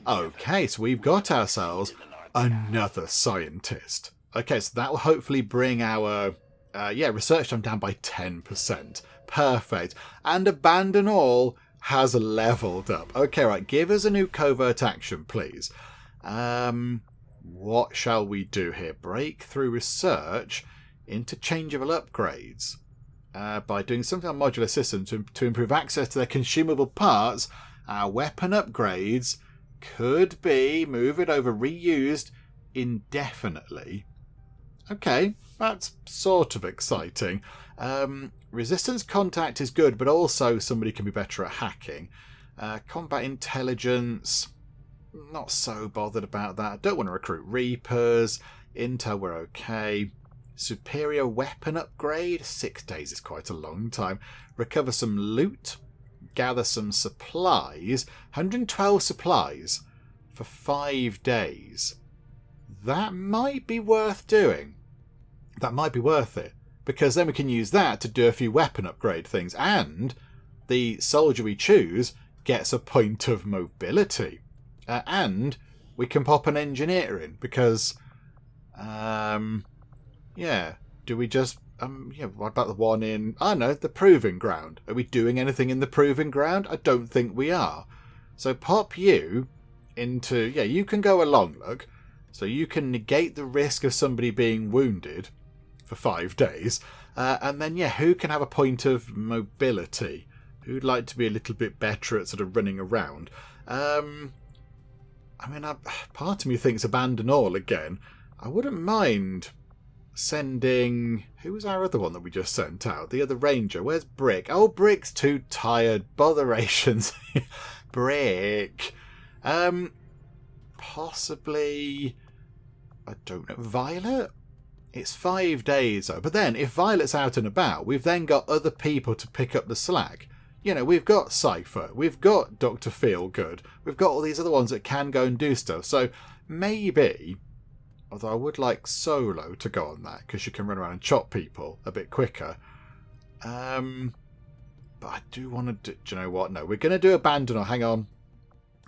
S1: Okay, so we've got ourselves another scientist. Okay, so that will hopefully bring our research time down by 10%. Perfect. And Abandon All has leveled up. Okay, right, give us a new covert action, please. What shall we do here? Breakthrough research, interchangeable upgrades. By doing something on modular systems to improve access to their consumable parts, our weapon upgrades could be, move it over, reused indefinitely. Okay, that's sort of exciting. Resistance contact is good, but also somebody can be better at hacking. Combat intelligence, not so bothered about that. I don't want to recruit Reapers. Intel, we're okay. Superior weapon upgrade, 6 days is quite a long time. Recover some loot, gather some supplies. 112 supplies for 5 days. That might be worth doing. That might be worth it. Because then we can use that to do a few weapon upgrade things. And the soldier we choose gets a point of mobility. And we can pop an engineer in. Because, yeah, do we just... yeah, what about the one in... I don't know, the Proving Ground. Are we doing anything in the Proving Ground? I don't think we are. So pop you into... Yeah, you can go along, look. So you can negate the risk of somebody being wounded for 5 days. And then, yeah, who can have a point of mobility? Who'd like to be a little bit better at sort of running around? I mean, part of me thinks Abandon All again. I wouldn't mind sending... Who was our other one that we just sent out? The other ranger. Where's Brick? Oh, Brick's too tired. Botherations. Brick. Possibly... I don't know. Violet? It's 5 days, though. But then, if Violet's out and about, we've then got other people to pick up the slack. You know, we've got Cypher. We've got Dr. Feelgood. We've got all these other ones that can go and do stuff. So, maybe... Although I would like Solo to go on that, because she can run around and chop people a bit quicker. But I do want to do... Do you know what? No, we're going to do Abandon All. Hang on.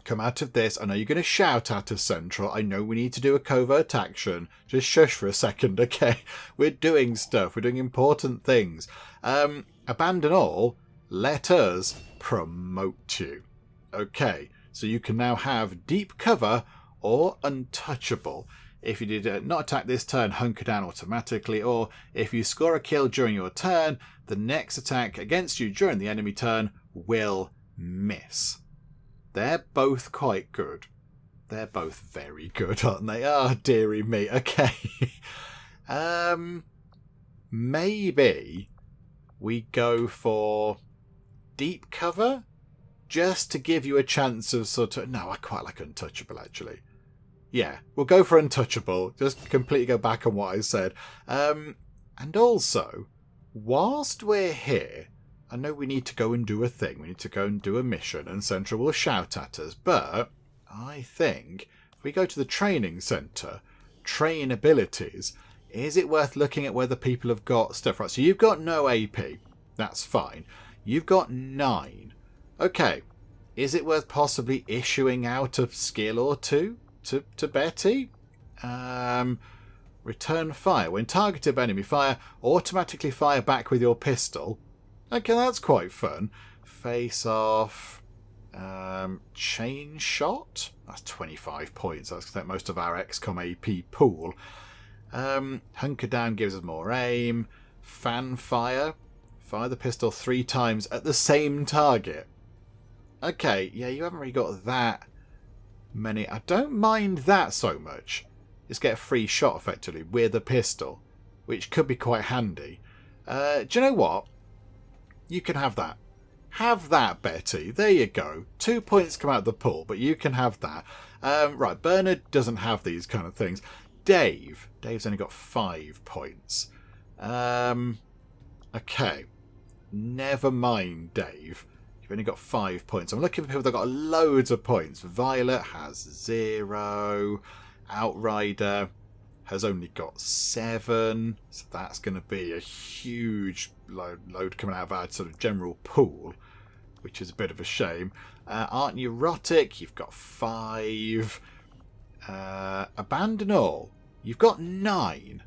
S1: Come out of this. I know you're going to shout at us, Central. I know we need to do a covert action. Just shush for a second, okay? We're doing stuff. We're doing important things. Abandon All, let us promote you. Okay, so you can now have deep cover or untouchable. If you did not attack this turn, hunker down automatically, or if you score a kill during your turn, the next attack against you during the enemy turn will miss. They're both quite good. They're both very good, aren't they? Oh, dearie me. Okay. Maybe we go for deep cover just to give you a chance of sort of... No, I quite like untouchable, actually. Yeah, we'll go for untouchable. Just completely go back on what I said. And also, whilst we're here, I know we need to go and do a thing. We need to go and do a mission, and Central will shout at us. But I think if we go to the training centre, train abilities, is it worth looking at whether people have got stuff? Right, so you've got no AP. That's fine. You've got 9. Okay, is it worth possibly issuing out a skill or two to Betty? Return fire. When targeted by enemy fire, automatically fire back with your pistol. Okay, that's quite fun. Face off. Chain shot. That's 25 points. That's most of our XCOM AP pool. Hunker down gives us more aim. Fan fire. Fire the pistol 3 times at the same target. Okay, yeah, you haven't really got that many. I don't mind that so much. Just get a free shot, effectively, with a pistol, which could be quite handy. Do you know what? You can have that. Have that, Betty. There you go. 2 points come out of the pool, but you can have that. Right, Bernard doesn't have these kind of things. Dave's only got 5 points. Okay. Never mind, Dave. You've only got 5 points. I'm looking for people that got loads of points. Violet has 0. Outrider has only got 7. So that's going to be a huge load coming out of our sort of general pool, which is a bit of a shame. Aren't neurotic? You've got 5. Abandon all. You've got 9.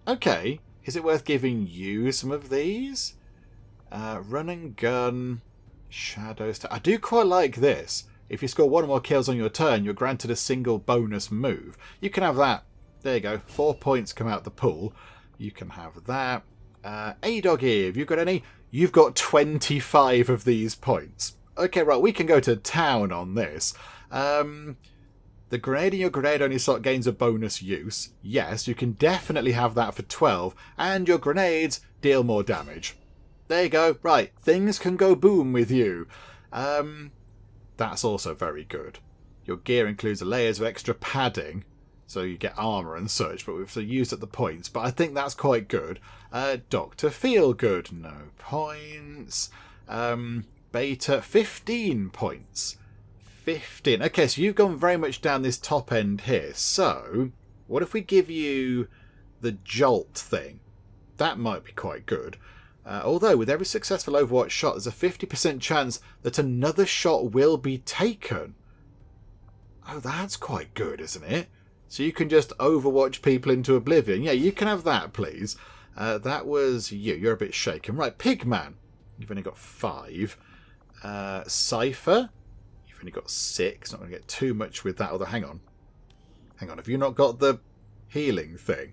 S1: Okay. Is it worth giving you some of these? Run and gun. Shadows. I do quite like this. If you score 1 or more kills on your turn, you're granted a single bonus move. You can have that. There you go. 4 points come out the pool. You can have that. A-Doggy, have you got any? You've got 25 of these points. Okay, right, we can go to town on this. The grenade in your grenade only slot gains a bonus use. Yes, you can definitely have that for 12. And your grenades deal more damage. There you go. Right, things can go boom with you. That's also very good. Your gear includes layers of extra padding, so you get armour and such, but we've used at the points. But I think that's quite good. Dr. Feelgood, no points. Beta, 15 points. 15. Okay, so you've gone very much down this top end here. So, what if we give you the Jolt thing? That might be quite good. Although, with every successful Overwatch shot, there's a 50% chance that another shot will be taken. Oh, that's quite good, isn't it? So you can just Overwatch people into oblivion. Yeah, you can have that, please. That was you. You're a bit shaken. Right, Pigman. You've only got 5. Cypher. You've only got 6. Not going to get too much with that. Although, hang on. Have you not got the healing thing?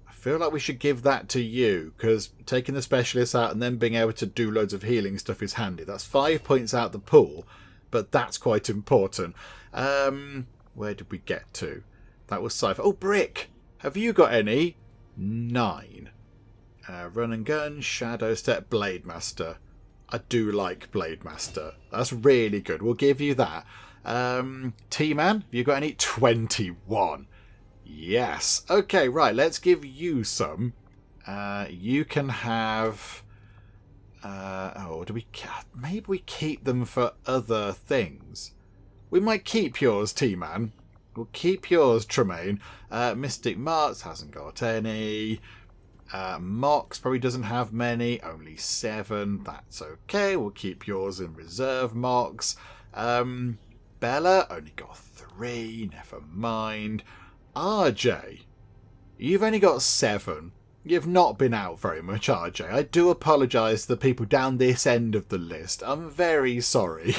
S1: I feel like we should give that to you, because taking the specialist out and then being able to do loads of healing stuff is handy. That's 5 points out the pool, but that's quite important. Where did we get to? That was Cypher. Oh, Brick! Have you got any? 9. Run and gun, Shadow Step, Blade Master. I do like Blade Master. That's really good. We'll give you that. T-Man, have you got any? 21. Yes. Okay, right. Let's give you some. You can have... maybe we keep them for other things. We might keep yours, T-Man. We'll keep yours, Tremaine. Mystic Marks hasn't got any. Mox probably doesn't have many. Only 7. That's okay. We'll keep yours in reserve, Mox. Bella only got 3. Never mind. RJ, you've only got 7. you've not been out very much, RJ. I do apologise to the people down this end of the list. I'm very sorry.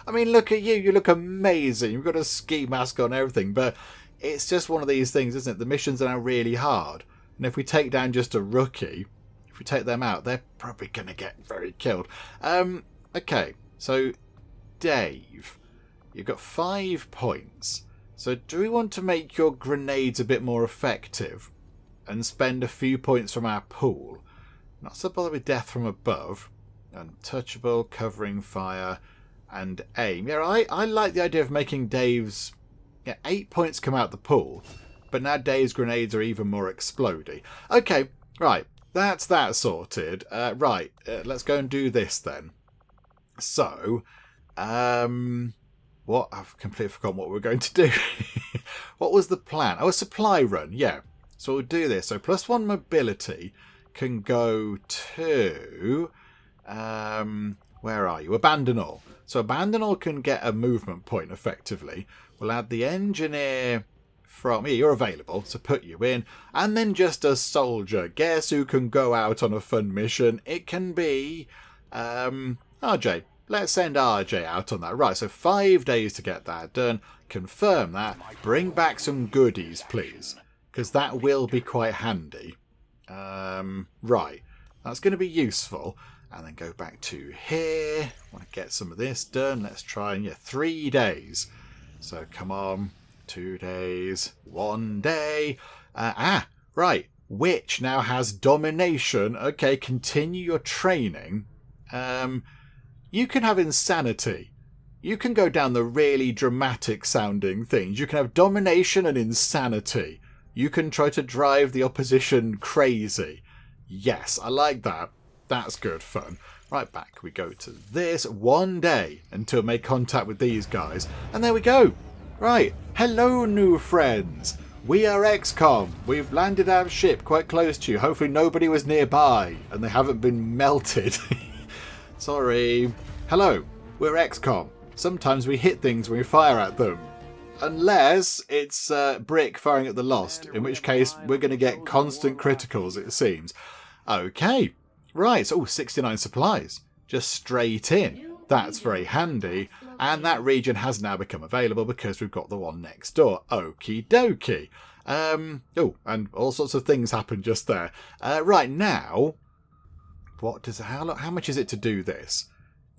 S1: I mean, look at you. You look amazing. You've got a ski mask on and everything, but it's just one of these things, isn't it? The missions are now really hard. And if we take down just a rookie, if we take them out, they're probably going to get very killed. Okay, so Dave, you've got 5 points. So do we want to make your grenades a bit more effective and spend a few points from our pool? Not so bothered with death from above. Untouchable, covering fire, and aim. Yeah, I like the idea of making Dave's 8 points come out the pool, but now Dave's grenades are even more explodey. Okay, right, that's that sorted. Let's go and do this then. So, what? I've completely forgotten what we're going to do. What was the plan? Oh, a supply run, yeah. So we'll do this. So +1 mobility can go to... where are you? Abandon all. So abandon all can get a movement point effectively. We'll add the engineer from... Yeah, you're available, so put you in. And then just a soldier. Guess who can go out on a fun mission? It can be... RJ. Let's send RJ out on that. Right, so 5 days to get that done. Confirm that. Bring back some goodies, please. Because that will be quite handy. Right. That's going to be useful. And then go back to here. Want to get some of this done. Let's try and 3 days. So come on. 2 days. 1 day. Right. Which now has domination. Okay, continue your training. You can have insanity. You can go down the really dramatic sounding things. You can have domination and insanity. You can try to drive the opposition crazy. Yes, I like that. That's good fun. Right, back we go to this. 1 day until make contact with these guys. And there we go. Right. Hello, new friends. We are XCOM. We've landed our ship quite close to you. Hopefully nobody was nearby and they haven't been melted. Sorry. Hello. We're XCOM. Sometimes we hit things when we fire at them. Unless it's Brick firing at the Lost, in which case we're going to get constant criticals, it seems. Okay. Right, so 69 supplies. Just straight in. That's very handy. And that region has now become available because we've got the one next door. Okie dokie. And all sorts of things happen just there. Right, now... How much is it to do this?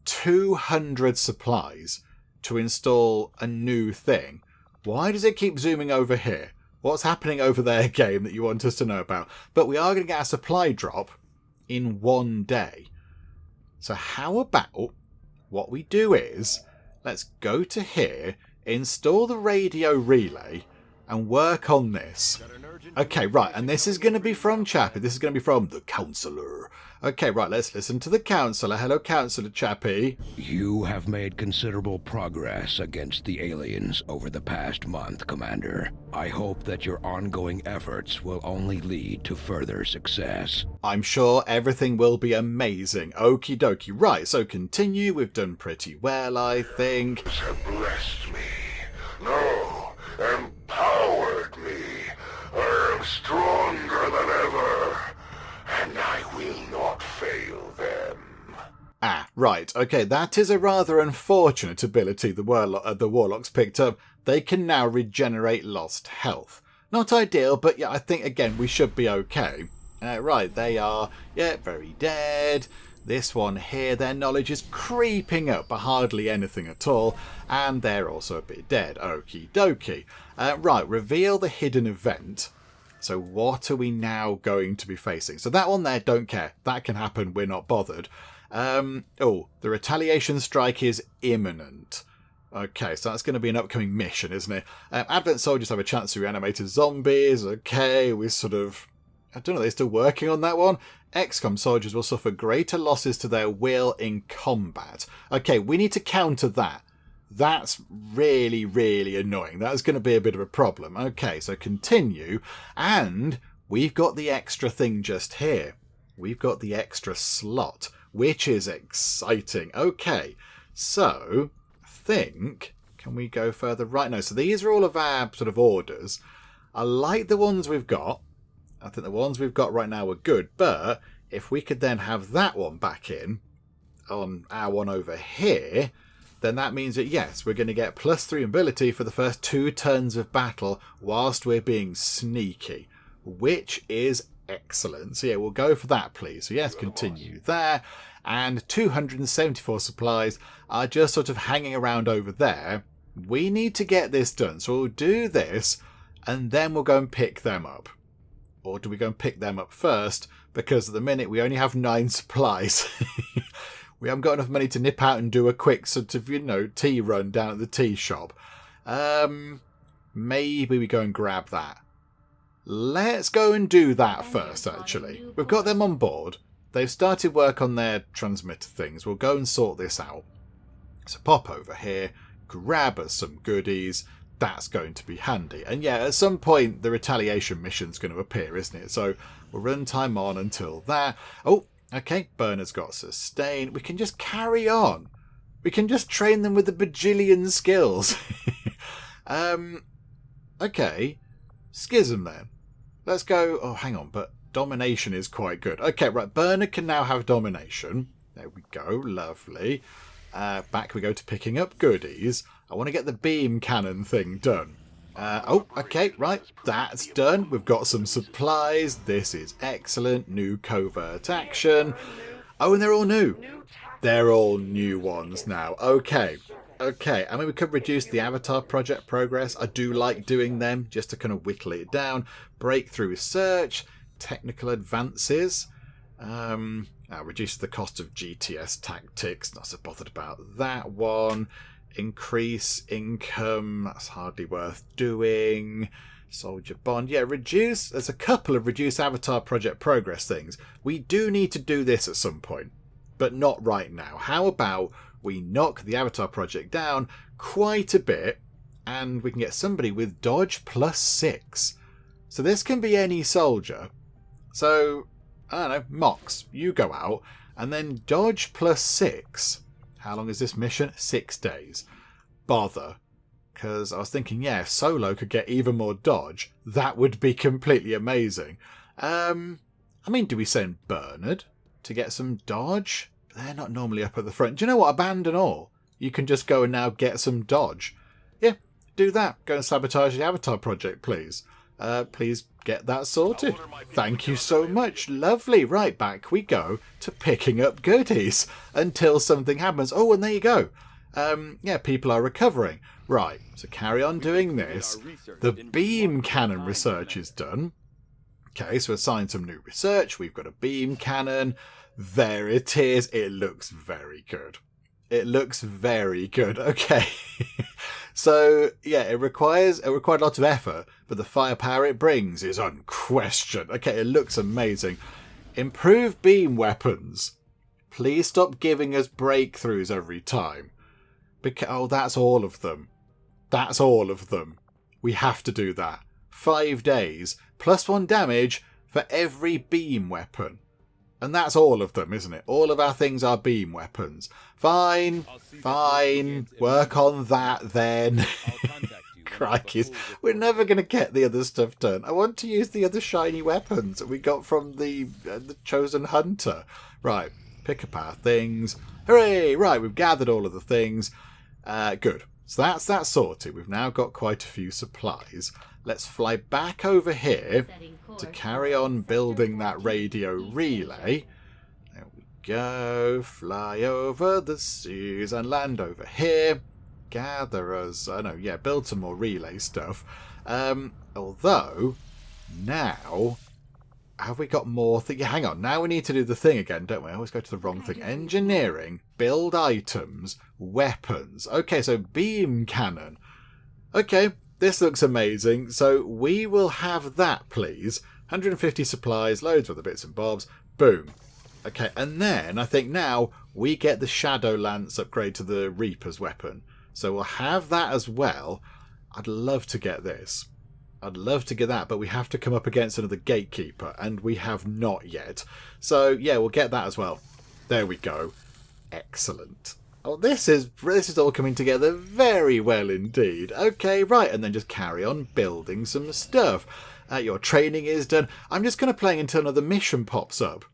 S1: 200 supplies to install a new thing. Why does it keep zooming over here? What's happening over there, game, that you want us to know about? But we are going to get a supply drop in 1 day. So how about what we do is, let's go to here, install the radio relay, and work on this. Okay, right, and this is going to be from Chappie. This is going to be from the Councillor. Okay, right, let's listen to the Councillor. Hello, Councillor Chappie.
S4: You have made considerable progress against the aliens over the past month, Commander. I hope that your ongoing efforts will only lead to further success.
S1: I'm sure everything will be amazing. Okie dokie. Right, so continue. We've done pretty well, I think.
S5: Have blessed me. No, empowered me. I am stronger than ever, and I will not fail them.
S1: Right. Okay, that is a rather unfortunate ability the Warlocks picked up. They can now regenerate lost health. Not ideal, but yeah, I think, again, we should be okay. Right, they are, very dead. This one here, their knowledge is creeping up, but hardly anything at all. And they're also a bit dead. Okie dokie. Right, reveal the hidden event. So what are we now going to be facing? So that one there, don't care. That can happen, we're not bothered. The retaliation strike is imminent. Okay, so that's going to be an upcoming mission, isn't it? Advent soldiers have a chance to reanimate zombies. Okay, we sort of... I don't know, they're still working on that one. XCOM soldiers will suffer greater losses to their will in combat. Okay, we need to counter that. That's really, really annoying. That's going to be a bit of a problem. Okay, so continue. And we've got the extra thing just here. We've got the extra slot, which is exciting. Okay, so I think... Can we go further? Right, no. So these are all of our sort of orders. I like the ones we've got. I think the ones we've got right now are good, but if we could then have that one back in on our one over here, then that means that, yes, we're going to get +3 ability for the first 2 turns of battle whilst we're being sneaky, which is excellent. So yeah, we'll go for that, please. So yes, continue there. And 274 supplies are just sort of hanging around over there. We need to get this done. So we'll do this, and then we'll go and pick them up. Or do we go and pick them up first? Because at the minute we only have 9 supplies. We haven't got enough money to nip out and do a quick sort of, tea run down at the tea shop. Maybe we go and grab that. Let's go and do that first, actually. We've got them on board. They've started work on their transmitter things. We'll go and sort this out. So pop over here, grab us some goodies. That's going to be handy. And yeah, at some point, the retaliation mission's going to appear, isn't it? So we'll run time on until that. Oh, okay, Burner's got sustain. We can just carry on. We can just train them with a bajillion skills. Okay, Schism then. Let's go. Oh, hang on, but domination is quite good. Okay, right, Burner can now have domination. There we go, lovely. Back we go to picking up goodies. I want to get the beam cannon thing done. Oh, okay, right, that's done. We've got some supplies. This is excellent. New covert action. Oh, and they're all new. They're all new ones now. Okay. I mean, we could reduce the Avatar project progress. I do like doing them just to kind of whittle it down. Breakthrough search, technical advances. Reduce the cost of GTS tactics. Not so bothered about that one. Increase income. That's hardly worth doing. Soldier bond. Yeah, reduce. There's a couple of reduce Avatar project progress things. We do need to do this at some point, but not right now. How about we knock the Avatar project down quite a bit and we can get somebody with dodge +6. So this can be any soldier. So, I don't know, Mox, you go out and then dodge +6. How long is this mission? 6 days. Bother. Because I was thinking, yeah, if Solo could get even more dodge, that would be completely amazing. I mean, do we send Bernard to get some dodge? They're not normally up at the front. Do you know what? Abandon all. You can just go and now get some dodge. Yeah, do that. Go and sabotage the Avatar project, please. Please get that sorted. Thank you so much. Lovely. Right, back we go to picking up goodies until something happens. Oh, and there you go. Yeah, people are recovering. Right, so carry on doing this. The beam cannon research is done. Okay, so assign some new research. We've got a beam cannon. There it is. It looks very good. It looks very good. Okay. So, yeah, it required a lot of effort, but the firepower it brings is unquestioned. Okay, it looks amazing. Improve beam weapons. Please stop giving us breakthroughs every time. Oh, that's all of them. That's all of them. We have to do that. 5 days, +1 damage for every beam weapon. And that's all of them, isn't it? All of our things are beam weapons. Fine. Work on that then. Crikey. We're never going to get the other stuff done. I want to use the other shiny weapons that we got from the Chosen Hunter. Right. Pick up our things. Hooray! Right, we've gathered all of the things. Good. So that's that sorted. We've now got quite a few supplies. Let's fly back over here to carry on building that radio relay. There we go. Fly over the seas and land over here. Gather us. Build some more relay stuff. Although, now, have we got more things? Hang on. Now we need to do the thing again, don't we? I always go to the wrong thing. Engineering, build items, weapons. Okay, so beam cannon. Okay. This looks amazing, so we will have that, please. 150 supplies, loads of other bits and bobs. Boom. Okay, and then I think now we get the Shadow Lance upgrade to the Reaper's weapon. So we'll have that as well. I'd love to get this. I'd love to get that, but we have to come up against another Gatekeeper, and we have not yet. So, yeah, we'll get that as well. There we go. Excellent. Oh, this is all coming together very well indeed. Okay, right, and then just carry on building some stuff. your training is done. I'm just kind of playing until another mission pops up.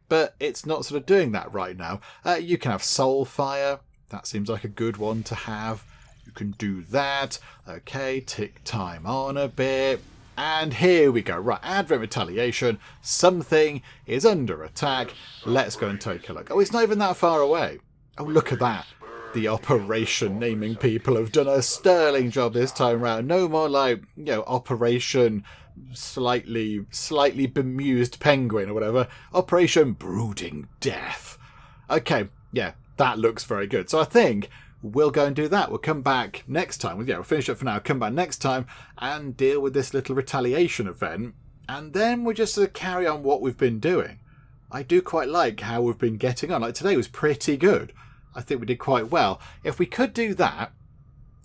S1: But it's not sort of doing that right now. You can have soul fire. That seems like a good one to have. You can do that. Okay, tick time on a bit. And here we go. Right, Advent Retaliation. Something is under attack. Let's go and take a look. Oh, it's not even that far away. Oh, look at that. The Operation naming people have done a sterling job this time round. No more like, Operation slightly bemused penguin or whatever. Operation Brooding Death. Okay, yeah, that looks very good. So I think we'll go and do that. We'll come back next time. We'll finish up for now. Come back next time and deal with this little retaliation event. And then we'll just sort of carry on what we've been doing. I do quite like how we've been getting on. Like today was pretty good. I think we did quite well. If we could do that,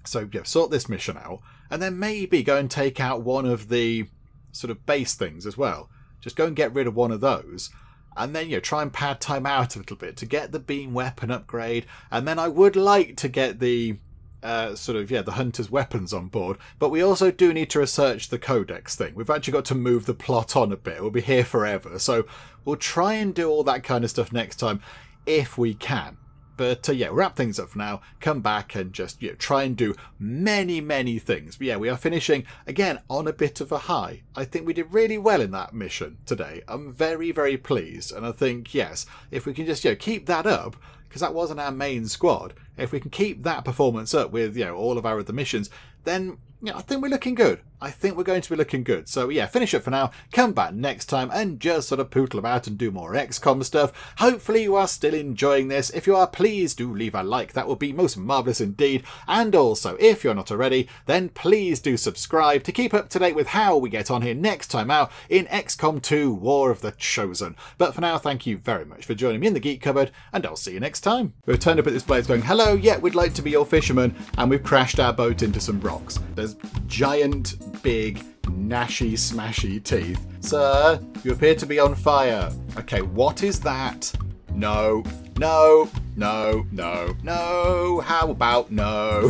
S1: so sort this mission out, and then maybe go and take out one of the sort of base things as well. Just go and get rid of one of those. And then, try and pad time out a little bit to get the beam weapon upgrade. And then I would like to get the the hunter's weapons on board. But we also do need to research the codex thing. We've actually got to move the plot on a bit. We'll be here forever. So we'll try and do all that kind of stuff next time if we can. But wrap things up for now. Come back and just try and do many, many things. But we are finishing again on a bit of a high. I think we did really well in that mission today. I'm very, very pleased. And I think, yes, if we can just keep that up, because that wasn't our main squad. If we can keep that performance up with all of our other missions, then I think we're looking good. I think we're going to be looking good. So finish up for now. Come back next time and just sort of pootle about and do more XCOM stuff. Hopefully you are still enjoying this. If you are, please do leave a like. That would be most marvellous indeed. And also, if you're not already, then please do subscribe to keep up to date with how we get on here next time out in XCOM 2 War of the Chosen. But for now, thank you very much for joining me in the Geek Cupboard, and I'll see you next time. We've turned up at this place going, hello, we'd like to be your fisherman, and we've crashed our boat into some rocks. There's giant, big, gnashy, smashy teeth. Sir, you appear to be on fire. Okay, what is that? No. How about no?